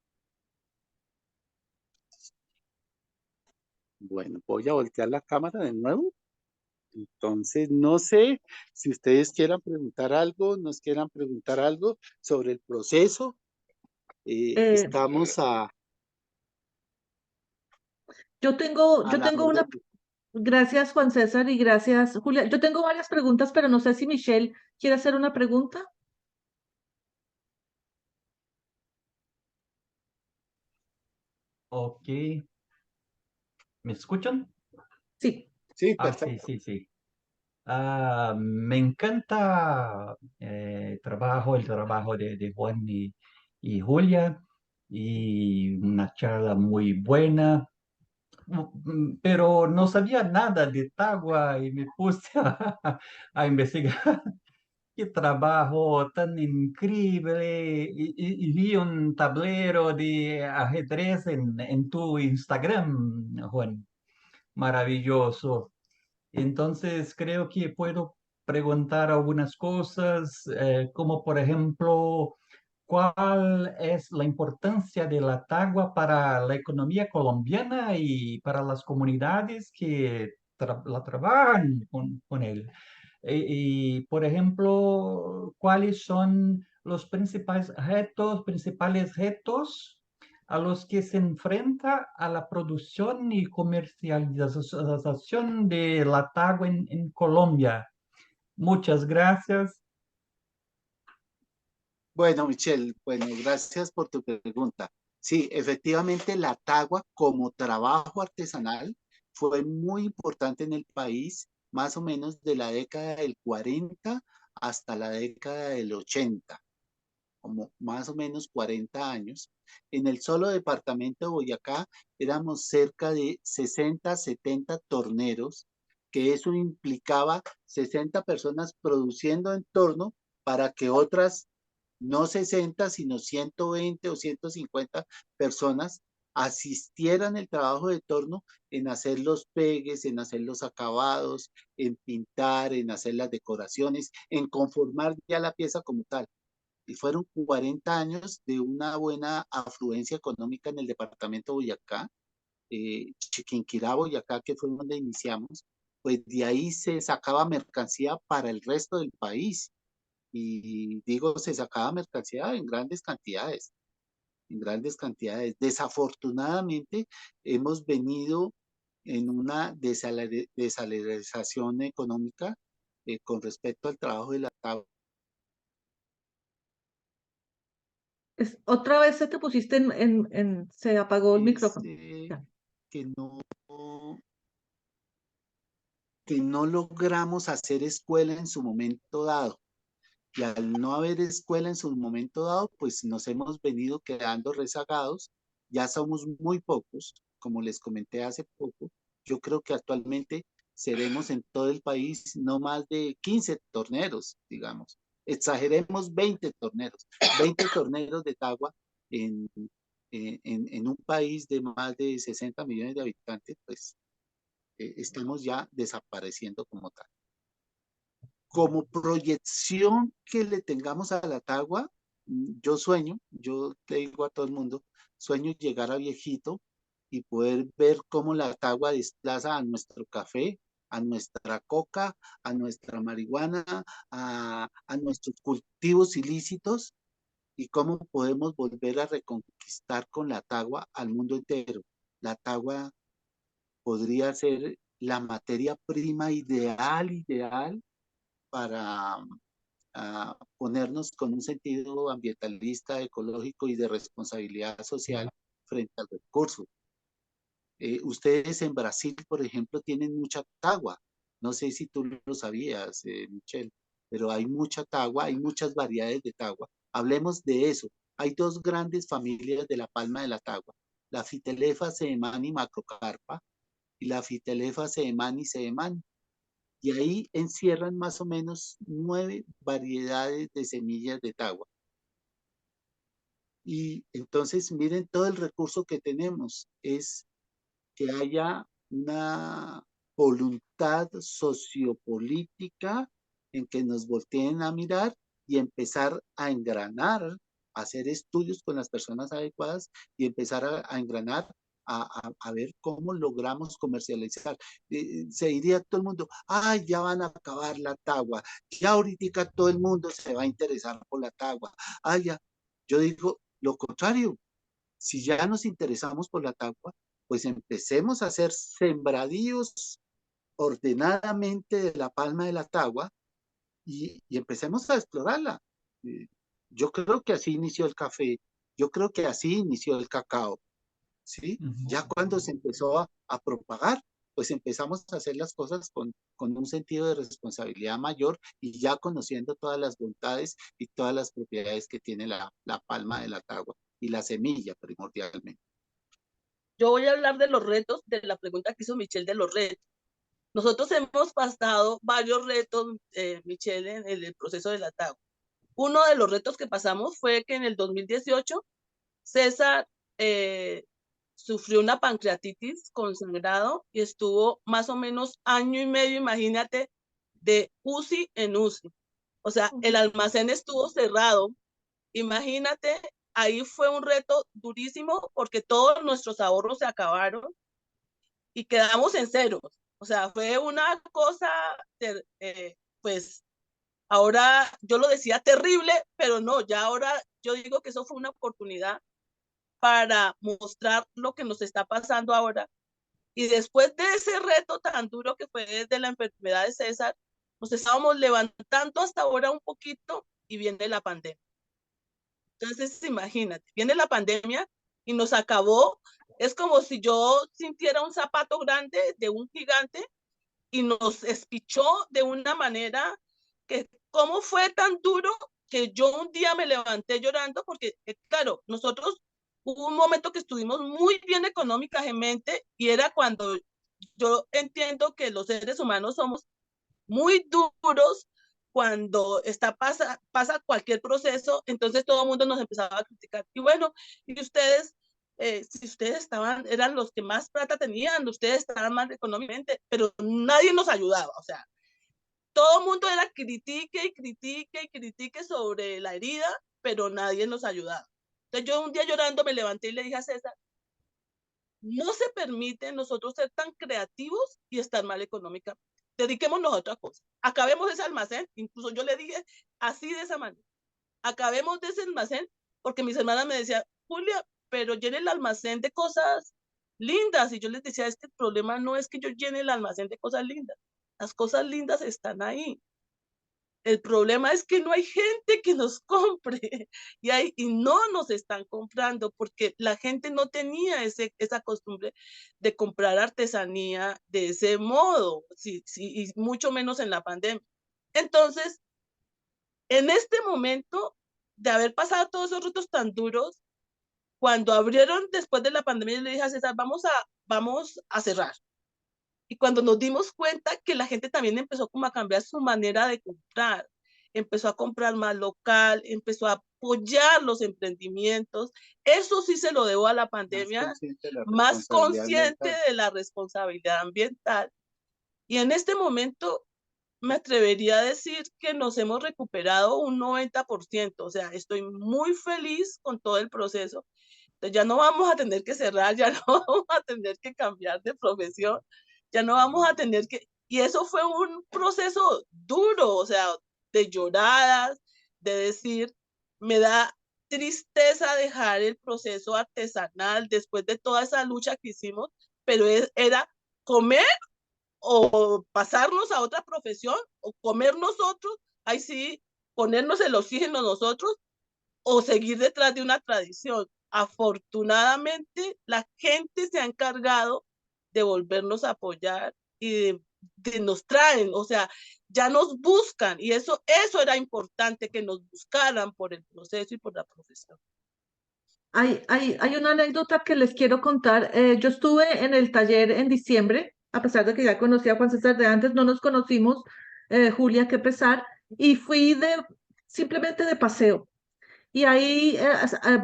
Bueno, voy a voltear la cámara de nuevo. Entonces, no sé si ustedes quieran preguntar algo, nos quieran preguntar algo sobre el proceso. Eh, Estamos a yo la tengo una, orden. gracias Juan César y gracias Julia. Yo tengo varias preguntas, pero no sé si Michelle quiere hacer una pregunta. Ok, ¿me escuchan? Sí. Sí, Ah, sí, perfecto. sí, sí. Me encanta el trabajo de Juan y Julia, y una charla muy buena. Pero no sabía nada de Tagua y me puse a investigar. Qué trabajo tan increíble. Y vi un tablero de ajedrez en tu Instagram, Juan. Maravilloso. Entonces creo que puedo preguntar algunas cosas, como por ejemplo, ¿cuál es la importancia de la tagua para la economía colombiana y para las comunidades que la trabajan con él? Por ejemplo, ¿cuáles son los principales retos a los que se enfrenta a la producción y comercialización de la tagua en Colombia? Muchas gracias. Bueno, Michelle, bueno, gracias por tu pregunta. Sí, efectivamente, la tagua como trabajo artesanal fue muy importante en el país, más o menos de la década del 40 hasta la década del 80, como más o menos 40 años. En el solo departamento de Boyacá éramos cerca de 60, 70 torneros, que eso implicaba 60 personas produciendo en torno para que otras, no 60, sino 120 o 150 personas asistieran el trabajo de torno en hacer los pegues, en hacer los acabados, en pintar, en hacer las decoraciones, en conformar ya la pieza como tal. Y fueron 40 años de una buena afluencia económica en el departamento de Boyacá, Chiquinquirá, Boyacá, que fue donde iniciamos. Pues de ahí se sacaba mercancía para el resto del país. Y digo, se sacaba mercancía en grandes cantidades, en grandes cantidades. Desafortunadamente, hemos venido en una desalarización económica con respecto al trabajo de la tabla. Otra vez se te pusiste se apagó el Es micrófono. Ya. que no logramos hacer escuela en su momento dado. y al no haber escuela en su momento dado, pues nos hemos venido quedando rezagados. Ya somos muy pocos, como les comenté hace poco. Yo creo que actualmente seremos en todo el país no más de 15 torneros, digamos. Exageremos 20 torneros, 20 torneros de tagua en, en un país de más de 60 millones de habitantes, pues estamos ya desapareciendo como tal. Como proyección que le tengamos a la tagua, yo sueño, yo le digo a todo el mundo, sueño llegar a viejito y poder ver cómo la tagua desplaza a nuestro café, a nuestra coca, a nuestra marihuana, a nuestros cultivos ilícitos y cómo podemos volver a reconquistar con la tagua al mundo entero. La tagua podría ser la materia prima ideal, ideal para ponernos con un sentido ambientalista, ecológico y de responsabilidad social frente al recurso. Ustedes en Brasil, por ejemplo, tienen mucha tagua. No sé si tú lo sabías, Michelle, pero hay mucha tagua, hay muchas variedades de tagua. Hablemos de eso. Hay dos grandes familias de la palma de la tagua, la Phytelephas seemani macrocarpa y la Phytelephas seemani seemani. Y ahí encierran más o menos 9 variedades de semillas de tagua. Y entonces miren todo el recurso que tenemos, es que haya una voluntad sociopolítica en que nos volteen a mirar y empezar a engranar, a hacer estudios con las personas adecuadas y empezar a engranar, a ver cómo logramos comercializar. Se diría todo el mundo, ay, ya van a acabar la tagua, ya ahorita todo el mundo se va a interesar por la tagua. Ay, ya. Yo digo lo contrario, si ya nos interesamos por la tagua, pues empecemos a hacer sembradíos ordenadamente de la palma de la tagua y empecemos a explorarla. Yo creo que así inició el café, yo creo que así inició el cacao, ¿sí? Ya cuando se empezó a propagar, pues empezamos a hacer las cosas con un sentido de responsabilidad mayor y ya conociendo todas las bondades y todas las propiedades que tiene la palma de la tagua y la semilla primordialmente. Yo voy a hablar de los retos, de la pregunta que hizo Michelle de los retos. Nosotros hemos pasado varios retos, Michelle, en el proceso de la TAU. Uno de los retos que pasamos fue que en el 2018 César sufrió una pancreatitis con sangrado y estuvo más o menos año y medio, imagínate, de UCI en UCI. O sea, el almacén estuvo cerrado. Imagínate, ahí fue un reto durísimo porque todos nuestros ahorros se acabaron y quedamos en ceros. O sea, fue una cosa, pues ahora yo lo decía terrible, pero no, ya ahora yo digo que eso fue una oportunidad para mostrar lo que nos está pasando ahora. Y después de ese reto tan duro que fue de la enfermedad de César, nos estábamos levantando hasta ahora un poquito y viene la pandemia. Entonces, imagínate, viene la pandemia y nos acabó. Es como si yo sintiera un zapato grande de un gigante y nos espichó de una manera que, ¿cómo fue tan duro que yo un día me levanté llorando? Porque, claro, nosotros hubo un momento que estuvimos muy bien económicamente y era cuando yo entiendo que los seres humanos somos muy duros cuando pasa cualquier proceso, entonces todo el mundo nos empezaba a criticar. Y bueno, y ustedes, si ustedes eran los que más plata tenían, ustedes estaban más económicamente, pero nadie nos ayudaba, o sea, todo el mundo era critique y critique y critique sobre la herida, pero nadie nos ayudaba. Entonces yo un día llorando me levanté y le dije a César, no se permite nosotros ser tan creativos y estar mal económicamente. Dediquémonos a otra cosa. Acabemos ese almacén, incluso yo le dije así de esa manera. Acabemos de ese almacén, porque mis hermanas me decían, Julia, pero llene el almacén de cosas lindas. Y yo les decía, es que el problema no es que yo llene el almacén de cosas lindas. Las cosas lindas están ahí. El problema es que no hay gente que nos compre y no nos están comprando porque la gente no tenía esa costumbre de comprar artesanía de ese modo, sí, y mucho menos en la pandemia. Entonces, En este momento, de haber pasado todos esos retos tan duros, cuando abrieron después de la pandemia, yo le dije a César, vamos a cerrar. Y cuando nos dimos cuenta que la gente también empezó como a cambiar su manera de comprar, empezó a comprar más local, empezó a apoyar los emprendimientos, eso sí se lo debo a la pandemia, más consciente de la responsabilidad ambiental. Y en este momento me atrevería a decir que nos hemos recuperado un 90%, o sea, estoy muy feliz con todo el proceso. Entonces ya no vamos a tener que cerrar, ya no vamos a tener que cambiar de profesión, ya no vamos a tener que... Y eso fue un proceso duro, o sea, de lloradas, de decir, me da tristeza dejar el proceso artesanal después de toda esa lucha que hicimos, pero era comer o pasarnos a otra profesión o comer nosotros, ahí sí, ponernos el oxígeno nosotros o seguir detrás de una tradición. Afortunadamente, la gente se ha encargado de volvernos a apoyar y nos traen, o sea, ya nos buscan y eso era importante, que nos buscaran por el proceso y por la profesión. Hay una anécdota que les quiero contar. Yo estuve en el taller en diciembre, a pesar de que ya conocía a Juan César de antes, no nos conocimos, Julia, qué pesar, y fui simplemente de paseo. Y ahí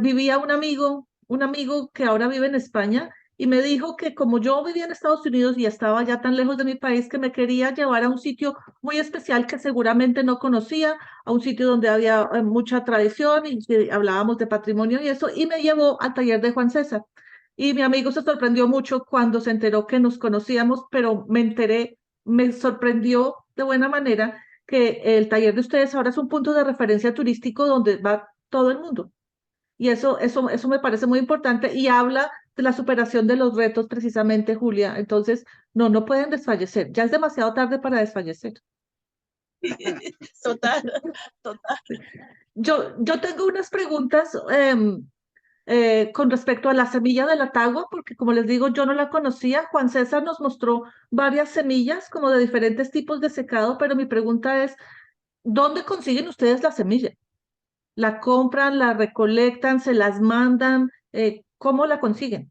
vivía un amigo que ahora vive en España, y me dijo que como yo vivía en Estados Unidos y estaba ya tan lejos de mi país, que me quería llevar a un sitio muy especial que seguramente no conocía, a un sitio donde había mucha tradición y que hablábamos de patrimonio y eso, y me llevó al taller de Juan César. Y mi amigo se sorprendió mucho cuando se enteró que nos conocíamos, pero me sorprendió de buena manera que el taller de ustedes ahora es un punto de referencia turístico donde va todo el mundo. Y eso me parece muy importante y habla de la superación de los retos precisamente, Julia. Entonces, no pueden desfallecer. Ya es demasiado tarde para desfallecer. Total, total. Yo tengo unas preguntas con respecto a la semilla de la tagua, porque como les digo, yo no la conocía. Juan César nos mostró varias semillas como de diferentes tipos de secado, pero mi pregunta es, ¿dónde consiguen ustedes la semilla? ¿La compran, la recolectan, se las mandan? ¿Cómo la consiguen?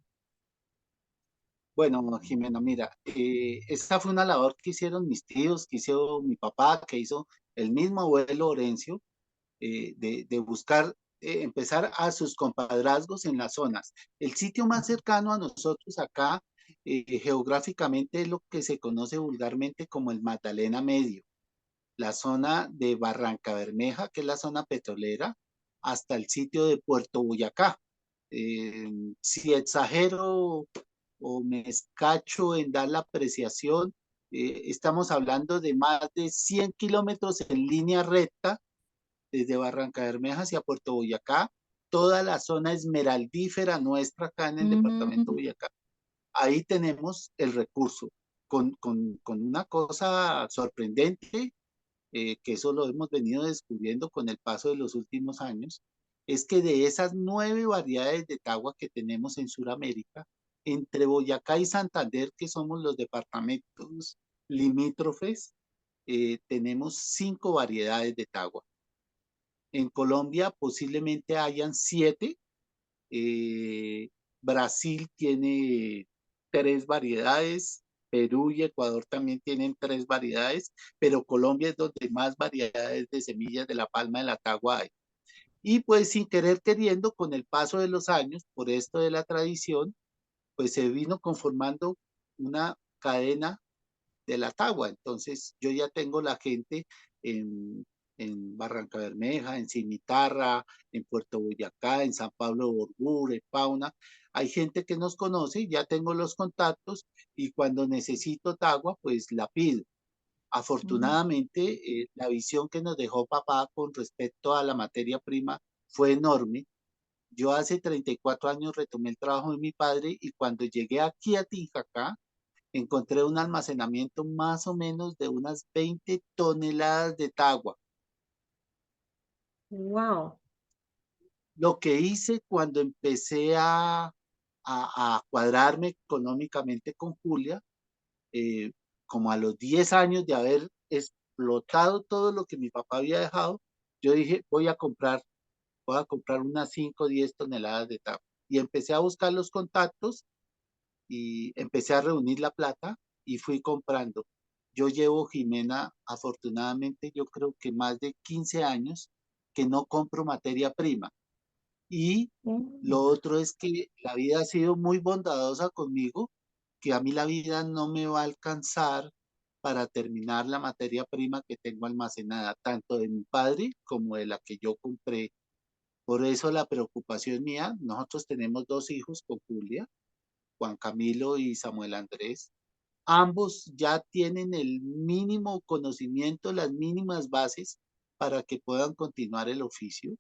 Bueno, Jimena, mira, esta fue una labor que hicieron mis tíos, que hizo mi papá, que hizo el mismo abuelo Orencio, de buscar, empezar a sus compadrazgos en las zonas. El sitio más cercano a nosotros acá, geográficamente, es lo que se conoce vulgarmente como el Magdalena Medio, la zona de Barranca Bermeja, que es la zona petrolera, hasta el sitio de Puerto Boyacá. Si exagero o me escacho en dar la apreciación, estamos hablando de más de 100 kilómetros en línea recta desde Barranca Bermeja hacia Puerto Boyacá, toda la zona esmeraldífera nuestra acá en el departamento de Mm, Boyacá. Ahí tenemos el recurso con una cosa sorprendente, que eso lo hemos venido descubriendo con el paso de los últimos años, es que de esas 9 variedades de tagua que tenemos en Sudamérica, entre Boyacá y Santander, que somos los departamentos limítrofes, tenemos 5 variedades de tagua. En Colombia posiblemente hayan 7. eh, Brasil tiene 3 variedades. Perú y Ecuador también tienen 3 variedades, pero Colombia es donde más variedades de semillas de la palma de la tagua hay. Y pues sin querer queriendo, con el paso de los años, por esto de la tradición, pues se vino conformando una cadena de la tagua. Entonces yo ya tengo la gente en, en Barranca Bermeja, en Cimitarra, en Puerto Boyacá, en San Pablo de Borgur, en Pauna. Hay gente que nos conoce, ya tengo los contactos y cuando necesito tagua, pues la pido. mm. Afortunadamente, la visión que nos dejó papá con respecto a la materia prima fue enorme. Yo hace 34 años retomé el trabajo de mi padre y cuando llegué aquí a Tijacá, encontré un almacenamiento más o menos de unas 20 toneladas de tagua. Wow. Lo que hice cuando empecé a cuadrarme económicamente con Julia, eh, como a los 10 años de haber explotado todo lo que mi papá había dejado, yo dije, voy a comprar unas 5 o 10 toneladas de tagua. Y empecé a buscar los contactos y empecé a reunir la plata y fui comprando. Yo llevo, Jimena, afortunadamente, yo creo que más de 15 años que no compro materia prima. Y lo otro es que la vida ha sido muy bondadosa conmigo, que a mí la vida no me va a alcanzar para terminar la materia prima que tengo almacenada, tanto de mi padre como de la que yo compré. Por eso la preocupación mía, nosotros tenemos 2 hijos con Julia, Juan Camilo y Samuel Andrés. Ambos ya tienen el mínimo conocimiento, las mínimas bases para que puedan continuar el oficio.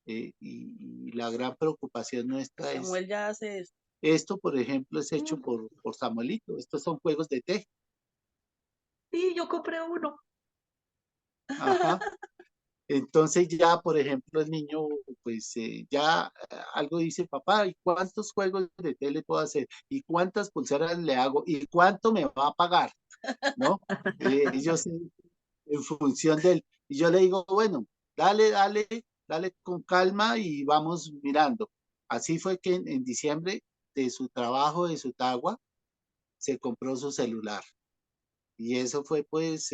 Y la gran preocupación nuestra es, Samuel ya hace esto. esto por ejemplo es hecho por Samuelito, estos son juegos de té. Sí, yo compré uno. Ajá. Entonces ya, por ejemplo, el niño, pues ya algo dice, papá, ¿y cuántos juegos de té le puedo hacer? ¿Y cuántas pulseras le hago? ¿Y cuánto me va a pagar? ¿No? Ellos en función del, y yo le digo, bueno, dale con calma y vamos mirando. Así fue que en diciembre de su trabajo, de su tagua, se compró su celular. Y eso fue pues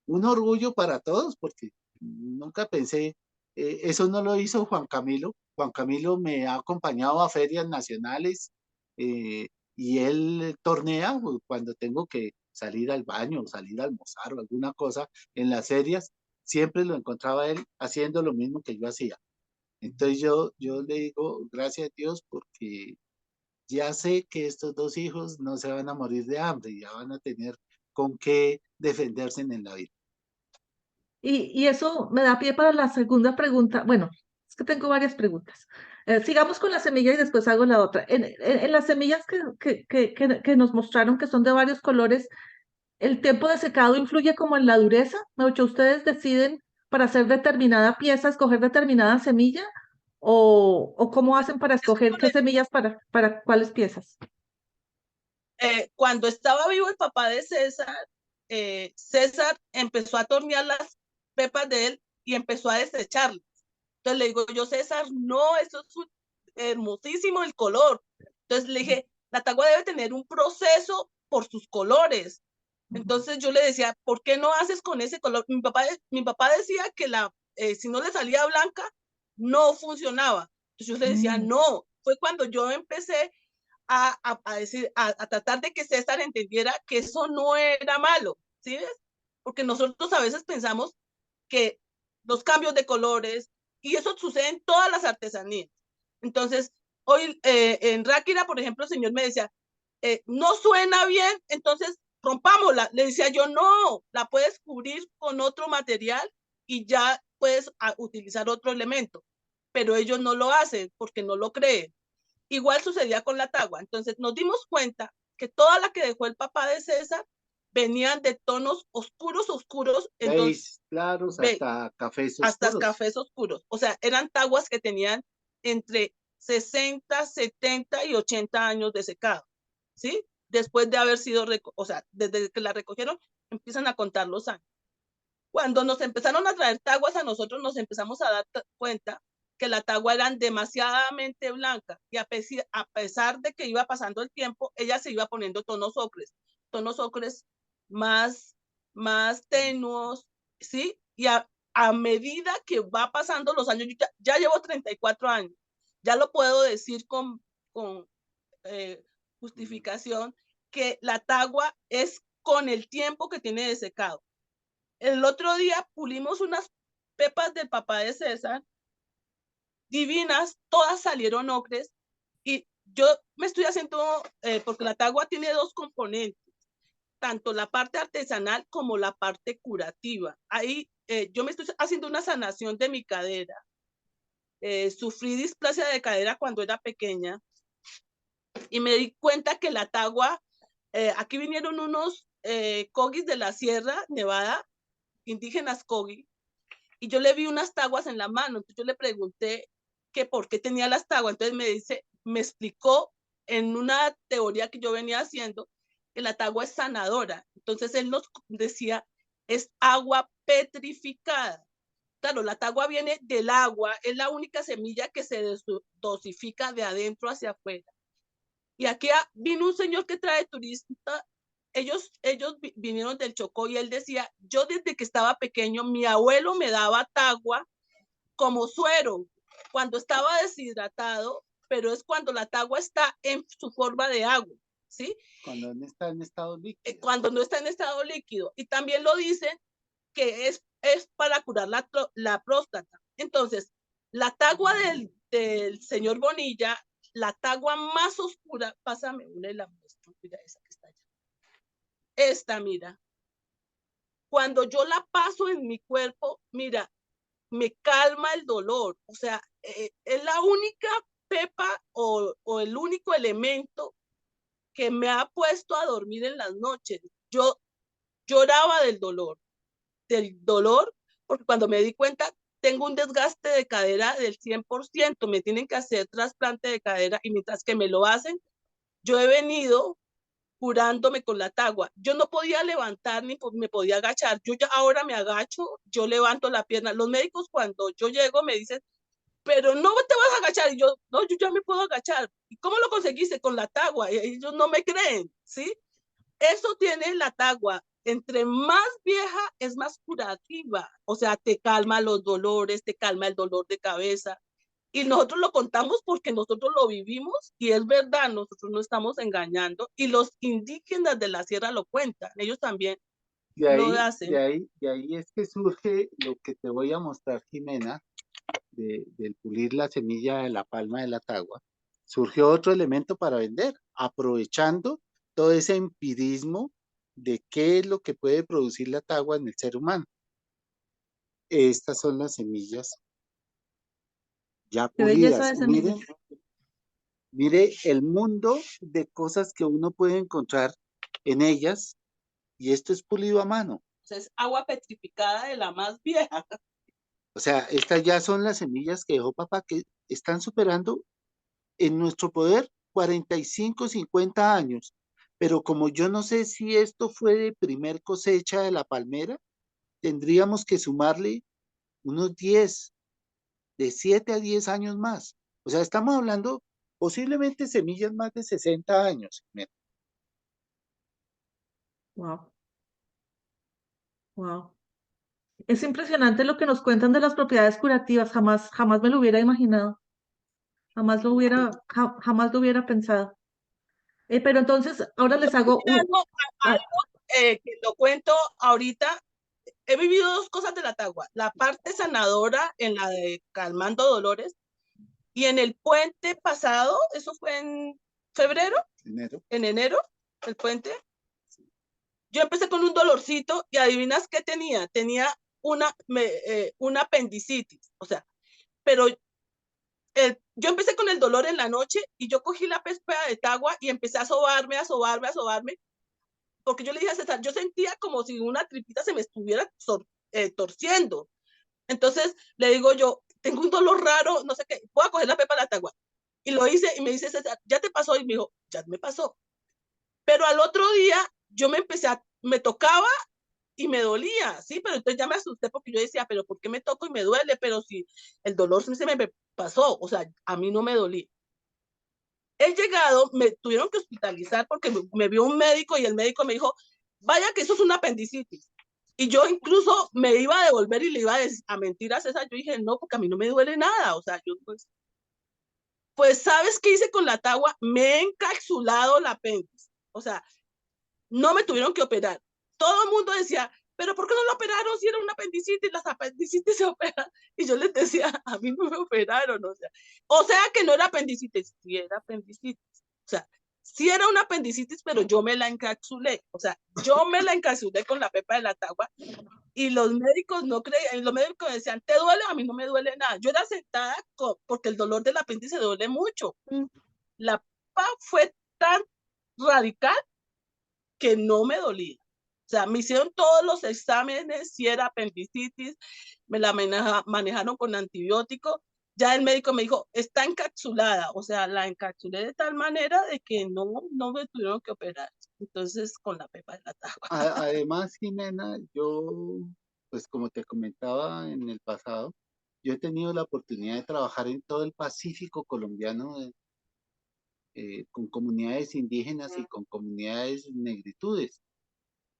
un orgullo para todos, porque nunca pensé, eso no lo hizo Juan Camilo. Juan Camilo me ha acompañado a ferias nacionales y él tornea cuando tengo que salir al baño o salir a almorzar o alguna cosa en las ferias, siempre lo encontraba él haciendo lo mismo que yo hacía. Entonces yo le digo, gracias a Dios, porque ya sé que estos 2 hijos no se van a morir de hambre, ya van a tener con qué defenderse en la vida. Y eso me da pie para la segunda pregunta. Bueno, es que tengo varias preguntas. Sigamos con la semilla y después hago la otra. En las semillas que nos mostraron que son de varios colores, ¿el tiempo de secado influye como en la dureza? ¿Mucho ustedes deciden para hacer determinada pieza, escoger determinada semilla? ¿O cómo hacen para Es escoger qué semillas para cuáles piezas? Cuando estaba vivo el papá de César, César empezó a tornear las pepas de él y empezó a desecharlas. Entonces le digo yo, César, no, eso es hermosísimo el color. Entonces le dije, la tagua debe tener un proceso por sus colores. Entonces yo le decía, ¿por qué no haces con ese color? Mi papá decía que si no le salía blanca, no funcionaba. Entonces yo le decía, no. Fue cuando yo empecé a tratar de que César entendiera que eso no era malo, ¿sí ves? Porque nosotros a veces pensamos que los cambios de colores, y eso sucede en todas las artesanías. Entonces, hoy en Ráquira, por ejemplo, el señor me decía, no suena bien, entonces rompámosla. Le decía yo, no, la puedes cubrir con otro material y ya puedes utilizar otro elemento. Pero ellos no lo hacen porque no lo creen. Igual sucedía con la tagua. Entonces nos dimos cuenta que toda la que dejó el papá de César venían de tonos oscuros, oscuros, entonces, Veis claros ve, hasta cafés hasta oscuros. cafés oscuros. O sea, eran taguas que tenían entre 60, 70 y 80 años de secado, ¿sí? Después de haber sido, o sea, desde que la recogieron, empiezan a contar los años. Cuando nos empezaron a traer taguas a nosotros, nos empezamos a dar cuenta que la tagua eran demasiadamente blanca y a pesar de que iba pasando el tiempo, ella se iba poniendo tonos ocres más tenuos, ¿sí? Y a medida que va pasando los años, yo ya llevo 34 años, ya lo puedo decir con justificación, que la tagua es con el tiempo que tiene de secado. El otro día pulimos unas pepas del papá de César, divinas, todas salieron ocres y yo me estoy haciendo, porque la tagua tiene 2 componentes, tanto la parte artesanal como la parte curativa. Ahí yo me estoy haciendo una sanación de mi cadera. Sufrí displasia de cadera cuando era pequeña y me di cuenta que la tagua, aquí vinieron unos cogis de la Sierra Nevada, indígenas cogi, y yo le vi unas taguas en la mano. Entonces yo le pregunté que por qué tenía las taguas. Entonces me explicó en una teoría que yo venía haciendo que la tagua es sanadora. Entonces él nos decía, es agua petrificada. claro, la tagua viene del agua, es la única semilla que se dosifica de adentro hacia afuera. Y aquí vino un señor que trae turista, ellos vinieron del Chocó y él decía, yo desde que estaba pequeño, mi abuelo me daba tagua como suero cuando estaba deshidratado, pero es cuando la tagua está en su forma de agua, ¿sí? Cuando no está en estado líquido. Cuando no está en estado líquido. Y también lo dicen que es para curar la próstata. Entonces, la tagua del señor Bonilla, la tagua más oscura, pásame una y la muestro, mira esa que está allá. Esta, mira. Cuando yo la paso en mi cuerpo, mira, me calma el dolor. O sea, es la única pepa o el único elemento que me ha puesto a dormir en las noches. Yo lloraba del dolor, porque cuando me di cuenta, tengo un desgaste de cadera del 100%, me tienen que hacer trasplante de cadera y mientras que me lo hacen, yo he venido curándome con la tagua. Yo no podía levantar ni me podía agachar. Yo ya ahora me agacho, yo levanto la pierna. Los médicos cuando yo llego me dicen, pero no te vas a agachar. Y yo, no, yo ya me puedo agachar. ¿Y cómo lo conseguiste? Con la tagua. Y ellos no me creen, ¿sí? Eso tiene la tagua. Entre más vieja es más curativa. O sea, te calma los dolores, te calma el dolor de cabeza. Y nosotros lo contamos porque nosotros lo vivimos y es verdad, nosotros no estamos engañando. Y los indígenas de la sierra lo cuentan, ellos también lo hacen. De ahí es que surge lo que te voy a mostrar, Jimena, del pulir la semilla de la palma de la tagua. Surgió otro elemento para vender, aprovechando todo ese empirismo de qué es lo que puede producir la tagua en el ser humano. Estas son las semillas ya Qué belleza pulidas. de semilla. Mire el mundo de cosas que uno puede encontrar en ellas, y esto es pulido a mano. Es agua petrificada de la más vieja. O sea, estas ya son las semillas que dejó papá, que están superando en nuestro poder 45, 50 años. Pero como yo no sé si esto fue de primer cosecha de la palmera, tendríamos que sumarle unos 10, de 7 a 10 años más. O sea, estamos hablando posiblemente semillas más de 60 años. Wow, wow. Es impresionante lo que nos cuentan de las propiedades curativas. Jamás me lo hubiera imaginado. Jamás lo hubiera pensado. Pero entonces, ahora les hago Que lo cuento ahorita. He vivido dos cosas de la tagua. La parte sanadora en la de calmando dolores y en el puente pasado, eso fue en febrero, en enero, el puente. Yo empecé con un dolorcito y adivinas qué tenía. Tenía una apendicitis, o sea, pero yo empecé con el dolor en la noche y yo cogí la pespea de tagua y empecé a sobarme, porque yo le dije a César, yo sentía como si una tripita se me estuviera torciendo. Entonces le digo yo, tengo un dolor raro, no sé qué, voy a coger la pepa de la tagua. Y lo hice y me dice César, ¿ya te pasó? Y me dijo, ya me pasó. Pero al otro día yo me tocaba y me dolía, ¿sí? Pero entonces ya me asusté porque yo decía, pero ¿por qué me toco y me duele? Pero si el dolor se me pasó, o sea, a mí no me dolía. He llegado, me tuvieron que hospitalizar porque me vio un médico y el médico me dijo, vaya que eso es una apendicitis. Y yo incluso me iba a devolver y le iba a mentir a César. Yo dije, no, porque a mí no me duele nada. O sea, yo pues ¿sabes qué hice con la tagua? Me he encapsulado la apéndice. O sea, no me tuvieron que operar. Todo el mundo decía, pero ¿por qué no lo operaron si era una apendicitis? Las apendicitis se operan. Y yo les decía, a mí no me operaron. O sea que no era apendicitis, sí era apendicitis. O sea, sí era una apendicitis, pero yo me la encapsulé. O sea, yo me la encapsulé con la pepa de la tagua y los médicos no creían, los médicos decían, ¿te duele? A mí no me duele nada. Yo era sentada porque el dolor del apéndice duele mucho. La pepa fue tan radical que no me dolía. O sea, me hicieron todos los exámenes, si era apendicitis, me la manejaron con antibióticos. Ya el médico me dijo, está encapsulada. O sea, la encapsulé de tal manera de que no me tuvieron que operar. Entonces, con la pepa de la tagua. Además, Jimena, yo pues como te comentaba en el pasado, yo he tenido la oportunidad de trabajar en todo el Pacífico colombiano, con comunidades indígenas y con comunidades negritudes.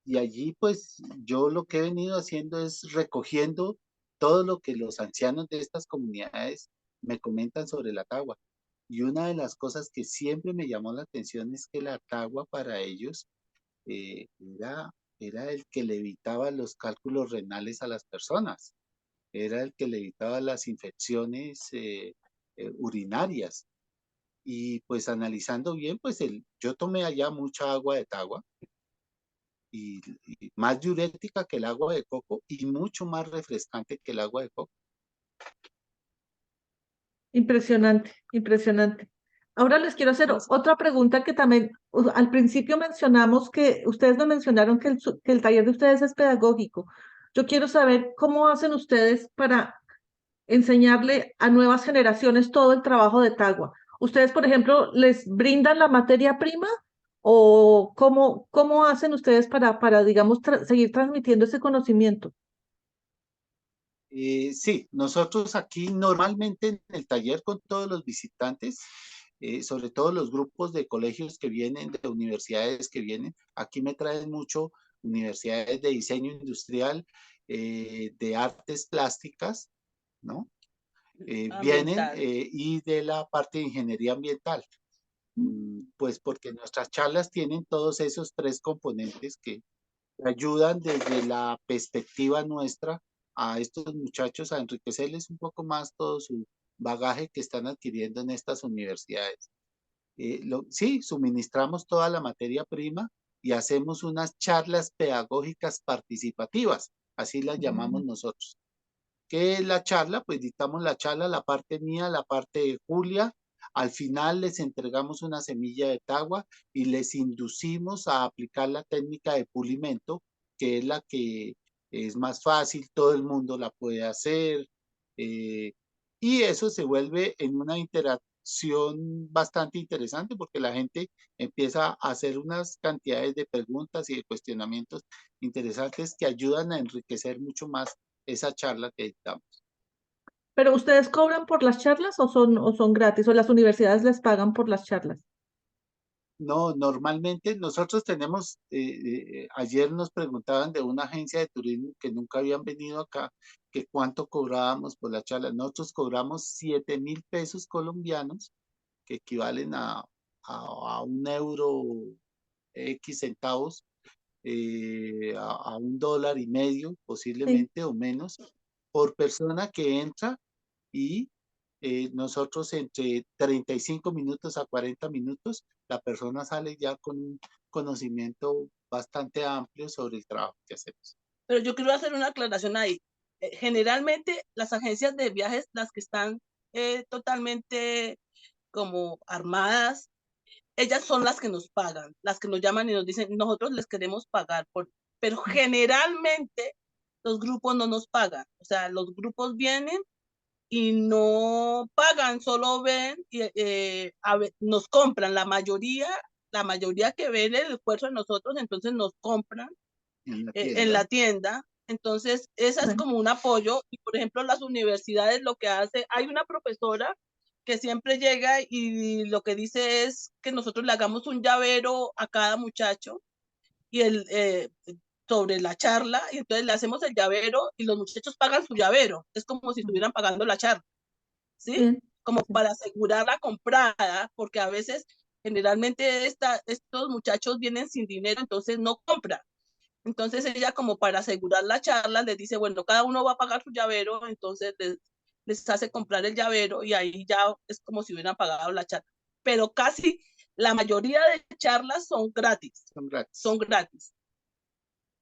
Y allí pues yo lo que he venido haciendo es recogiendo todo lo que los ancianos de estas comunidades me comentan sobre la tagua. Y una de las cosas que siempre me llamó la atención es que la tagua para ellos eh, era, era el que le evitaba los cálculos renales a las personas, era el que le evitaba las infecciones urinarias. Y pues analizando bien, pues yo tomé allá mucha agua de tagua y más diurética que el agua de coco y mucho más refrescante que el agua de coco. Impresionante, impresionante. Ahora les quiero hacer Entonces, otra pregunta que también al principio mencionamos que ustedes me mencionaron que que el taller de ustedes es pedagógico. Yo quiero saber cómo hacen ustedes para enseñarle a nuevas generaciones todo el trabajo de Tagua. ¿Ustedes, por ejemplo, les brindan la materia prima o cómo hacen ustedes para digamos, seguir transmitiendo ese conocimiento? sí, nosotros aquí normalmente en el taller con todos los visitantes, sobre todo los grupos de colegios que vienen, de universidades que vienen, aquí me traen mucho universidades de diseño industrial, de artes plásticas, ¿no? Vienen Ambiental. y de la parte de ingeniería ambiental. Pues porque nuestras charlas tienen todos esos tres componentes que ayudan desde la perspectiva nuestra a estos muchachos a enriquecerles un poco más todo su bagaje que están adquiriendo en estas universidades. Sí, suministramos toda la materia prima y hacemos unas charlas pedagógicas participativas, así las llamamos nosotros. ¿Qué es la charla? Pues dictamos la charla, la parte mía, la parte de Julia. Al final les entregamos una semilla de tagua y les inducimos a aplicar la técnica de pulimento, que es la que es más fácil, todo el mundo la puede hacer. eh, y eso se vuelve en una interacción bastante interesante porque la gente empieza a hacer unas cantidades de preguntas y de cuestionamientos interesantes que ayudan a enriquecer mucho más esa charla que dictamos. ¿Pero ustedes cobran por las charlas o son gratis o las universidades les pagan por las charlas? No, normalmente nosotros tenemos, ayer nos preguntaban de una agencia de turismo que nunca habían venido acá, que cuánto cobrábamos por la charla. Nosotros cobramos 7.000 pesos colombianos, que equivalen a un euro X centavos, a $1.50 Sí. posiblemente o menos, por persona que entra y nosotros entre 35 minutos a 40 minutos, la persona sale ya con un conocimiento bastante amplio sobre el trabajo que hacemos. Pero yo quiero hacer una aclaración ahí. Generalmente las agencias de viajes, las que están totalmente como armadas, ellas son las que nos pagan, las que nos llaman y nos dicen, nosotros les queremos pagar, pero generalmente los grupos no nos pagan. O sea, los grupos vienen y no pagan, solo ven y nos compran. La mayoría que ven el esfuerzo de nosotros, entonces nos compran En la en tienda. la tienda. Entonces, esa es Bueno, como un apoyo. Y, por ejemplo, las universidades lo que hace, hay una profesora que siempre llega y lo que dice es que nosotros le hagamos un llavero a cada muchacho y sobre la charla, y entonces le hacemos el llavero y los muchachos pagan su llavero. Es como si estuvieran pagando la charla, ¿sí? bien. Como para asegurar la comprada, porque a veces, generalmente, estos muchachos vienen sin dinero, entonces no compran. Entonces ella como para asegurar la charla les dice, bueno, cada uno va a pagar su llavero, entonces les hace comprar el llavero y ahí ya es como si hubieran pagado la charla. Pero casi la mayoría de charlas son gratis, Son gratis. son gratis,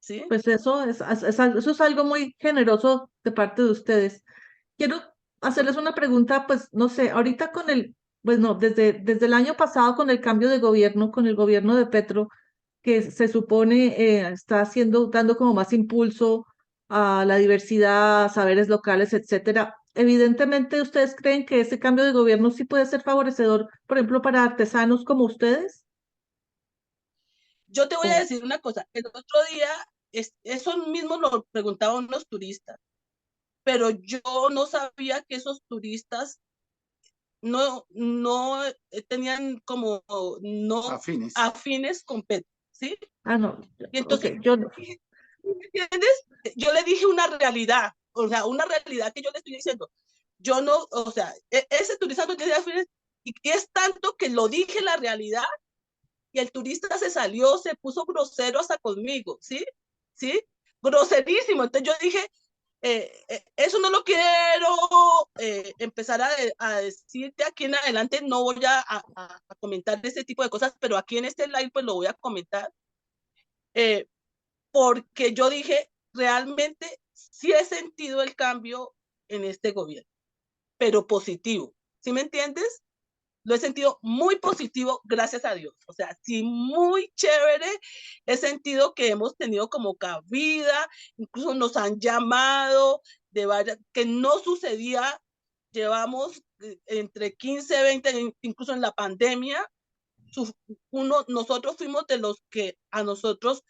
¿sí? Pues eso es algo muy generoso de parte de ustedes. Quiero hacerles una pregunta, pues no sé, ahorita pues no, desde el año pasado con el cambio de gobierno, con el gobierno de Petro, que se supone está dando como más impulso a la diversidad, a saberes locales, etcétera. Evidentemente, ¿ustedes creen que ese cambio de gobierno sí puede ser favorecedor, por ejemplo, para artesanos como ustedes? Yo te voy a O- decir una cosa, el otro día eso mismo lo preguntaban los turistas, pero yo no sabía que esos turistas no tenían como no Afines. afines con Petro, ¿sí? Ah, no, Y ok, entonces, ¿me entiendes? Yo le dije una realidad, o sea, una realidad que yo le estoy diciendo. Yo no, o sea, ese turista no tiene afines, y es tanto que lo dije la realidad, y el turista se salió, se puso grosero hasta conmigo, ¿sí? ¿Sí? Groserísimo. Entonces yo dije, eso no lo quiero empezar a decir de aquí en adelante, no voy a comentar este tipo de cosas, pero aquí en este live pues lo voy a comentar, eh, porque yo dije, realmente sí he sentido el cambio en este gobierno, pero positivo, ¿sí me entiendes? Lo he sentido muy positivo, gracias a Dios. O sea, sí, muy chévere. He sentido que hemos tenido como cabida, incluso nos han llamado de varias, que no sucedía. Llevamos entre 15, 20, incluso en la pandemia, nosotros fuimos de los que a nosotros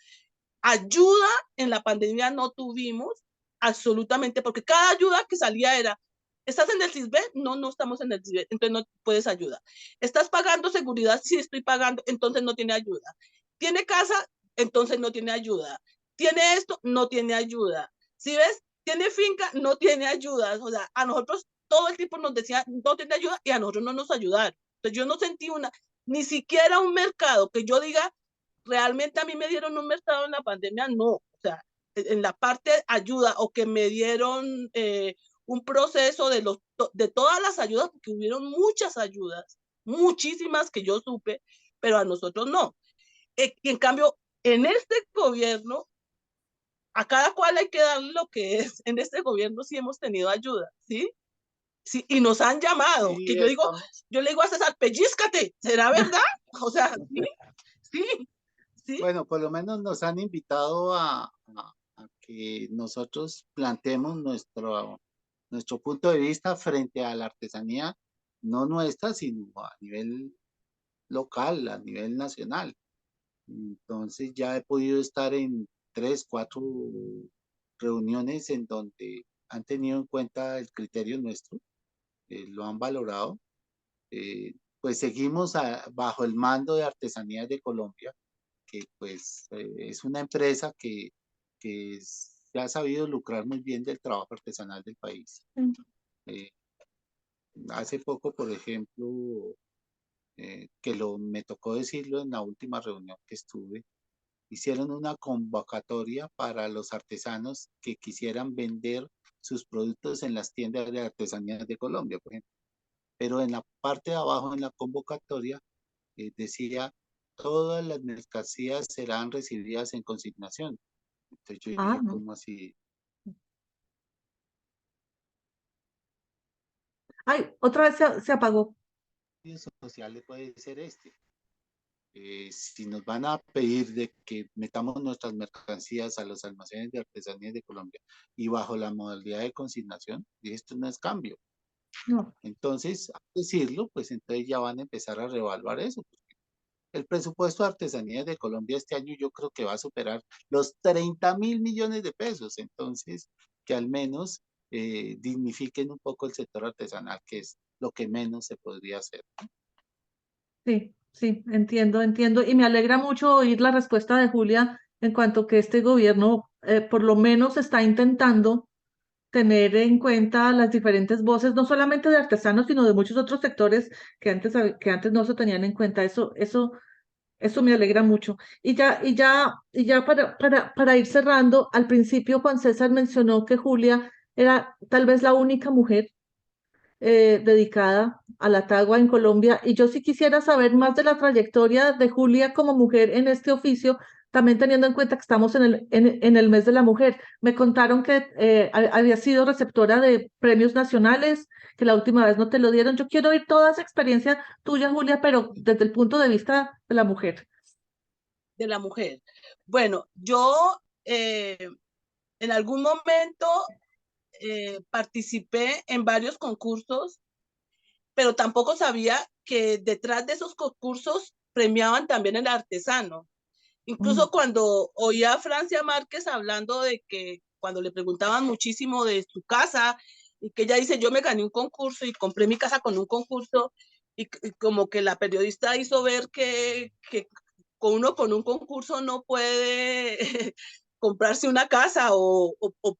ayuda en la pandemia no tuvimos absolutamente, porque cada ayuda que salía era, ¿estás en el CISBEN? No, no estamos en el CISBEN, entonces no puedes ayuda. ¿Estás pagando seguridad? Sí, estoy pagando, entonces no tiene ayuda. ¿Tiene casa? Entonces no tiene ayuda. ¿Tiene esto? No tiene ayuda. ¿Sí ves? ¿Tiene finca? No tiene ayuda. O sea, a nosotros todo el tiempo nos decía, no tiene ayuda, y a nosotros no nos ayudaron. Entonces yo no sentí ni siquiera un mercado que yo diga, realmente a mí me dieron un mercado en la pandemia, no. O sea, en la parte ayuda, o que me dieron un proceso de todas las ayudas, porque hubieron muchas ayudas, muchísimas que yo supe, pero a nosotros no. Y en cambio, en este gobierno, a cada cual hay que darle lo que es. En este gobierno sí hemos tenido ayuda, ¿sí? Sí, y nos han llamado, Sí, que yo digo, yo le digo a César, pellízcate, ¿será verdad? O sea, sí, sí, sí. bueno, por lo menos nos han invitado a que nosotros planteemos nuestro punto de vista frente a la artesanía, no nuestra, sino a nivel local, a nivel nacional. Entonces ya he podido estar en 3, 4 reuniones en donde han tenido en cuenta el criterio nuestro, lo han valorado. Pues seguimos bajo el mando de Artesanías de Colombia, que pues es una empresa que se ha sabido lucrar muy bien del trabajo artesanal del país. Eh, Hace poco, por ejemplo, que me tocó decirlo en la última reunión que estuve, hicieron una convocatoria para los artesanos que quisieran vender sus productos en las tiendas de artesanías de Colombia, por ejemplo. Pero en la parte de abajo, en la convocatoria, decía, todas las mercancías serán recibidas en consignación. Entonces yo ah, dije, no. ¿cómo así? Ay, otra vez se apagó. ¿Qué social puede ser este? Si nos van a pedir de que metamos nuestras mercancías a los almacenes de artesanías de Colombia y bajo la modalidad de consignación, y esto no es cambio. No. Entonces, al decirlo, pues entonces ya van a empezar a reevaluar eso. El presupuesto de artesanías de Colombia este año yo creo que va a superar los 30.000 millones de pesos. Entonces, que al menos dignifiquen un poco el sector artesanal, que es lo que menos se podría hacer. Sí, sí, entiendo, entiendo. Y me alegra mucho oír la respuesta de Julia en cuanto que este gobierno por lo menos está intentando tener en cuenta las diferentes voces, no solamente de artesanos, sino de muchos otros sectores que antes no se tenían en cuenta. Eso me alegra mucho. Y ya para ir cerrando, al principio Juan César mencionó que Julia era tal vez la única mujer dedicada a la tagua en Colombia. Y yo sí quisiera saber más de la trayectoria de Julia como mujer en este oficio, también teniendo en cuenta que estamos en el mes de la mujer. Me contaron que había sido receptora de premios nacionales, que la última vez no te lo dieron. Yo quiero oír toda esa experiencia tuya, Julia, pero desde el punto de vista de la mujer. De la mujer. Bueno, yo en algún momento participé en varios concursos, pero tampoco sabía que detrás de esos concursos premiaban también el artesano. Mm. Incluso cuando oía a Francia Márquez hablando de que cuando le preguntaban muchísimo de su casa y que ella dice, yo me gané un concurso y compré mi casa con un concurso y como que la periodista hizo ver que uno con un concurso no puede comprarse una casa o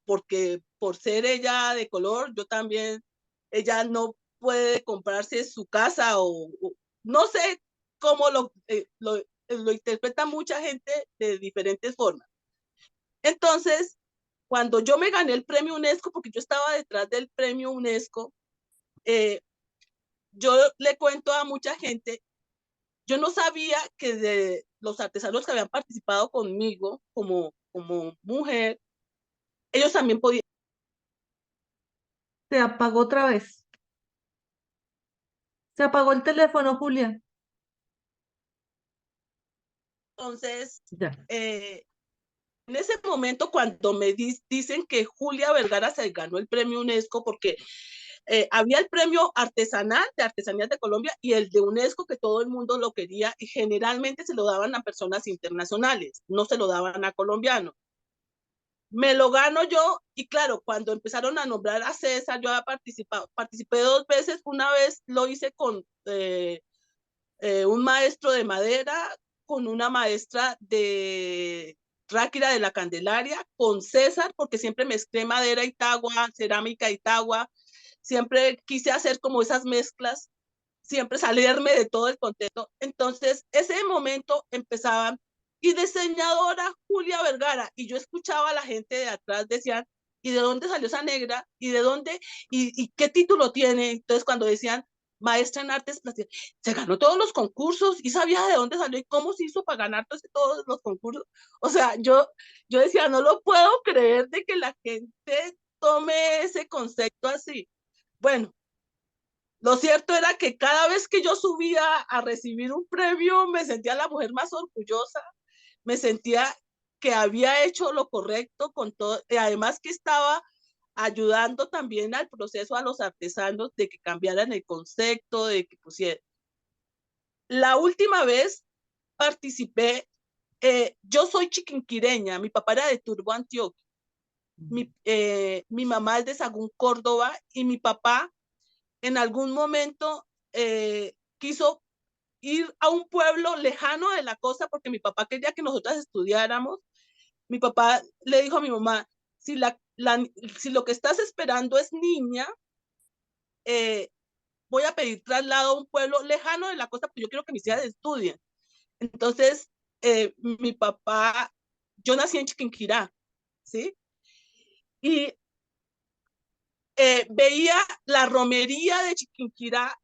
porque por ser ella de color, yo también, ella no puede comprarse su casa o no sé cómo lo interpreta mucha gente de diferentes formas. Entonces, cuando yo me gané el premio UNESCO, porque yo estaba detrás del premio UNESCO, eh, yo le cuento a mucha gente, yo no sabía que de los artesanos que habían participado conmigo como mujer, ellos también podían. Se apagó otra vez. Se apagó el teléfono, Julia. Entonces, Ya. en ese momento, cuando me dicen que Julia Vergara se ganó el premio UNESCO, porque había el premio artesanal de Artesanías de Colombia y el de UNESCO que todo el mundo lo quería y generalmente se lo daban a personas internacionales, no se lo daban a colombianos. Me lo gano yo y claro, cuando empezaron a nombrar a César, yo había participé 2 veces, una vez lo hice con un maestro de madera, con una maestra de Ráquira de la Candelaria, con César, porque siempre mezclé madera y tagua, cerámica y tagua, siempre quise hacer como esas mezclas, siempre salirme de todo el contexto. Entonces, ese momento empezaba, y diseñadora Julia Vergara, y yo escuchaba a la gente de atrás, decían, ¿y de dónde salió esa negra? ¿Y de dónde? ¿Y qué título tiene? Entonces, cuando decían maestra en artes plásticas, se ganó todos los concursos y sabía de dónde salió y cómo se hizo para ganar todos los concursos. O sea, yo decía, no lo puedo creer de que la gente tome ese concepto así. Bueno, lo cierto era que cada vez que yo subía a recibir un premio, me sentía la mujer más orgullosa, me sentía que había hecho lo correcto con todo, y además que estaba ayudando también al proceso a los artesanos de que cambiaran el concepto, de que pusieran. La última vez participé, yo soy chiquinquireña, mi papá era de Turbo, Antioquia, mi mamá es de Sagún, Córdoba, y mi papá en algún momento quiso ir a un pueblo lejano de la costa porque mi papá quería que nosotras estudiáramos. Mi papá le dijo a mi mamá, si, si lo que estás esperando es niña, eh, voy a pedir traslado a un pueblo lejano de la costa porque yo quiero que mis hijas estudien. Entonces, mi papá, yo nací en Chiquinquirá, ¿sí? Y veía la romería de Chiquinquirá,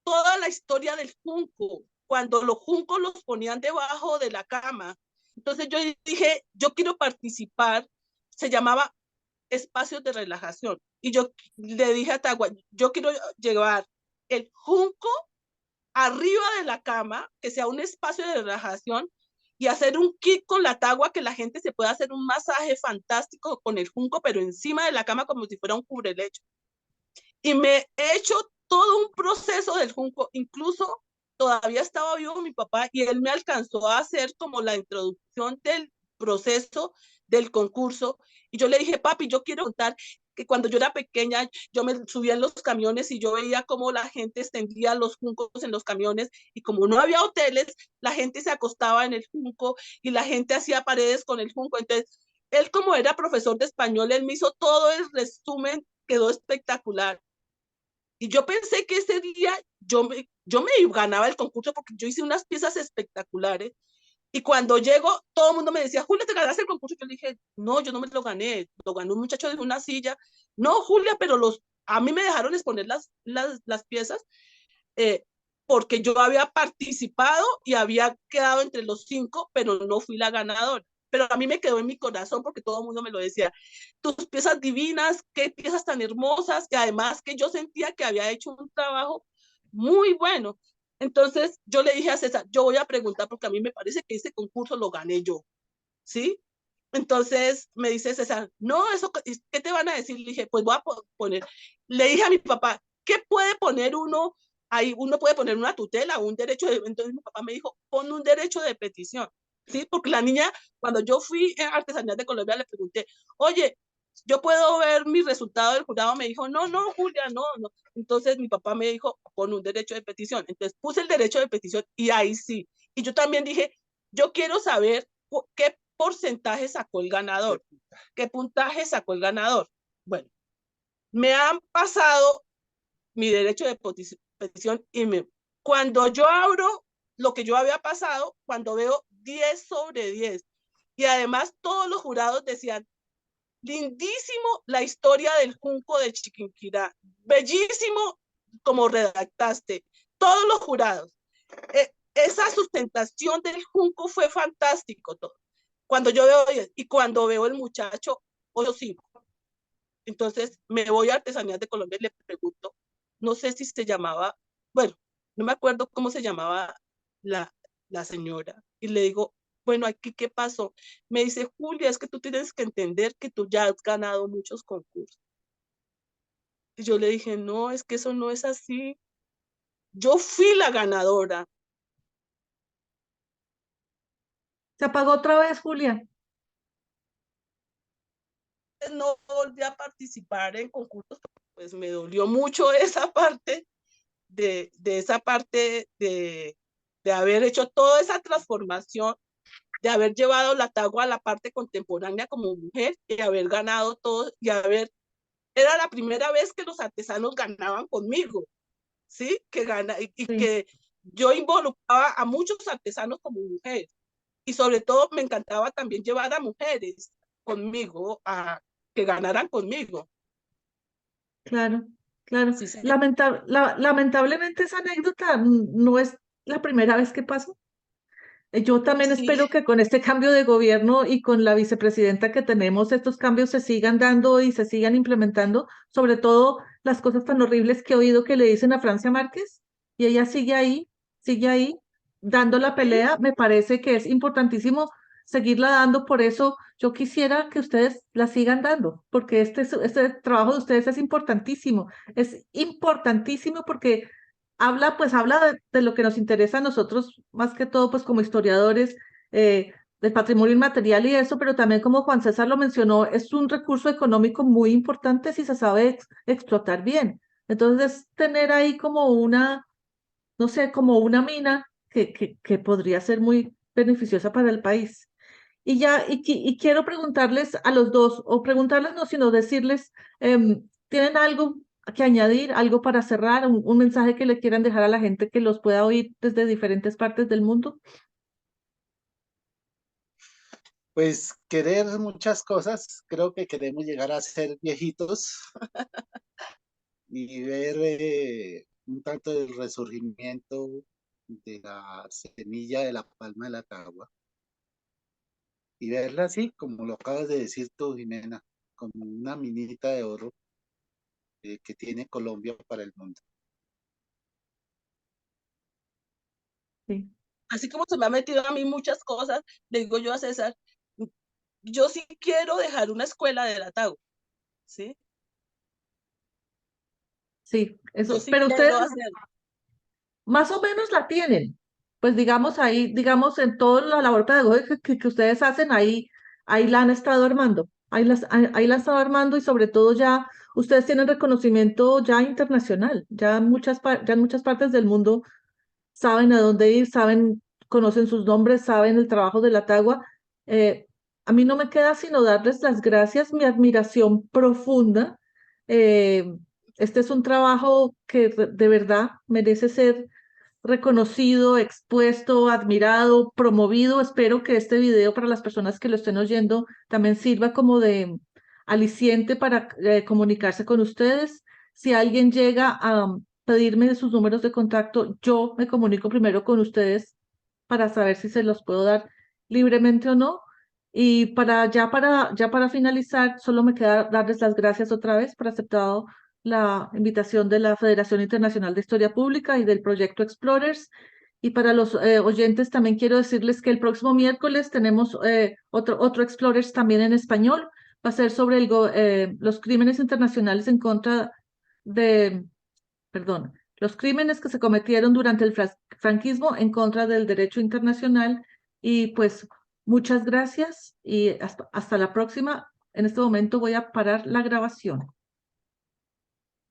toda la historia del junco, cuando los juncos los ponían debajo de la cama. Entonces yo dije, yo quiero participar, se llamaba espacios de relajación. Y yo le dije a Tagua, yo quiero llevar el junco arriba de la cama, que sea un espacio de relajación, y hacer un kit con la tagua, que la gente se pueda hacer un masaje fantástico con el junco, pero encima de la cama como si fuera un cubrelecho. Y me he hecho todo un proceso del junco, incluso todavía estaba vivo mi papá y él me alcanzó a hacer como la introducción del proceso del concurso. Y yo le dije, papi, yo quiero contar que cuando yo era pequeña, yo me subía en los camiones y yo veía cómo la gente extendía los juncos en los camiones y como no había hoteles, la gente se acostaba en el junco y la gente hacía paredes con el junco. Entonces, él como era profesor de español, él me hizo todo el resumen, quedó espectacular. Y yo pensé que ese día yo me ganaba el concurso porque yo hice unas piezas espectaculares. Y cuando llego, todo el mundo me decía, Julia, ¿te ganaste el concurso? Yo le dije, no, yo no me lo gané, lo ganó un muchacho de una silla. No, Julia, pero a mí me dejaron exponer las piezas eh, porque yo había participado y había quedado entre los 5, pero no fui la ganadora. Pero a mí me quedó en mi corazón porque todo el mundo me lo decía. Tus piezas divinas, qué piezas tan hermosas, y además que yo sentía que había hecho un trabajo muy bueno. Entonces yo le dije a César, yo voy a preguntar porque a mí me parece que ese concurso lo gané yo, ¿sí? Entonces me dice César, no, eso, ¿qué te van a decir? Le dije, pues voy a poner. Le dije a mi papá, ¿qué puede poner uno? Ahí uno puede poner una tutela, un derecho de... Entonces mi papá me dijo, pon un derecho de petición. ¿sí? Porque la niña, cuando yo fui a Artesanías de Colombia, le pregunté, oye, ¿yo puedo ver mi resultado del jurado? Me dijo, no, no, Julia, no, no. Entonces mi papá me dijo, pon un derecho de petición. Entonces puse el derecho de petición y ahí sí. Y yo también dije, yo quiero saber qué porcentaje sacó el ganador, qué puntaje sacó el ganador. Bueno, me han pasado mi derecho de petición y cuando yo abro lo que yo había pasado, cuando veo 10 sobre 10, y además todos los jurados decían, lindísimo la historia del junco de Chiquinquirá, bellísimo como redactaste, todos los jurados. Esa sustentación del junco fue fantástico. Todo. Cuando yo veo, y cuando veo el muchacho, 8-5. Entonces me voy a Artesanías de Colombia y le pregunto, no sé si se llamaba, bueno, no me acuerdo cómo se llamaba la, la señora, y le digo, bueno, aquí qué pasó. Me dice, Julia, es que tú tienes que entender que tú ya has ganado muchos concursos. Y yo le dije, no, es que eso no es así. Yo fui la ganadora. ¿Se apagó otra vez, Julia? No volví a participar en concursos, pues me dolió mucho esa parte de esa parte de haber hecho toda esa transformación, de haber llevado la tagua a la parte contemporánea como mujer y haber ganado todo y era la primera vez que los artesanos ganaban conmigo, ¿sí? Y Sí. que yo involucraba a muchos artesanos como mujer y sobre todo me encantaba también llevar a mujeres conmigo a que ganaran conmigo. Claro, claro. Sí, señor. Lamentablemente esa anécdota no es la primera vez que pasa. Yo también Sí, espero que con este cambio de gobierno y con la vicepresidenta que tenemos, estos cambios se sigan dando y se sigan implementando, sobre todo las cosas tan horribles que he oído que le dicen a Francia Márquez, y ella sigue ahí, dando la sí. pelea. Me parece que es importantísimo seguirla dando, por eso yo quisiera que ustedes la sigan dando, porque este trabajo de ustedes es importantísimo porque habla de lo que nos interesa a nosotros, más que todo, pues como historiadores, del patrimonio inmaterial y eso, pero también como Juan César lo mencionó, es un recurso económico muy importante si se sabe explotar bien. Entonces, tener ahí como una, no sé, como una mina que podría ser muy beneficiosa para el país. Y quiero preguntarles a los dos, o preguntarles no, sino decirles, ¿tienen algo que añadir, algo para cerrar, un mensaje que le quieran dejar a la gente que los pueda oír desde diferentes partes del mundo? Pues querer muchas cosas, creo que queremos llegar a ser viejitos y ver un tanto del resurgimiento de la semilla de la palma de la tagua y verla así, como lo acabas de decir tú, Jimena, como una minita de oro que tiene Colombia para el mundo. Sí, Así como se me ha metido a mí muchas cosas, le digo yo a César, yo sí quiero dejar una escuela de la TAU, ¿sí? sí, Yo eso. sí Pero ustedes quiero hacerlo. más o menos la tienen. Pues digamos ahí, digamos en toda la labor pedagógica que ustedes hacen, ahí la han estado armando, ahí la han estado armando y sobre todo ya ustedes tienen reconocimiento ya internacional, ya en muchas partes del mundo saben a dónde ir, conocen sus nombres, saben el trabajo de la tagua. Eh, a mí no me queda sino darles las gracias, mi admiración profunda. Eh, este es un trabajo que de verdad merece ser reconocido, expuesto, admirado, promovido. Espero que este video para las personas que lo estén oyendo también sirva como de aliciente para comunicarse con ustedes. Si alguien llega a pedirme sus números de contacto, yo me comunico primero con ustedes para saber si se los puedo dar libremente o no. Y ya para finalizar, solo me queda darles las gracias otra vez por aceptado la invitación de la Federación Internacional de Historia Pública y del proyecto Explorers. Y para los oyentes también quiero decirles que el próximo miércoles tenemos otro Explorers también en español. Va a ser sobre los crímenes internacionales en contra de, perdón, los crímenes que se cometieron durante el franquismo en contra del derecho internacional. Y pues muchas gracias y hasta la próxima. En este momento voy a parar la grabación.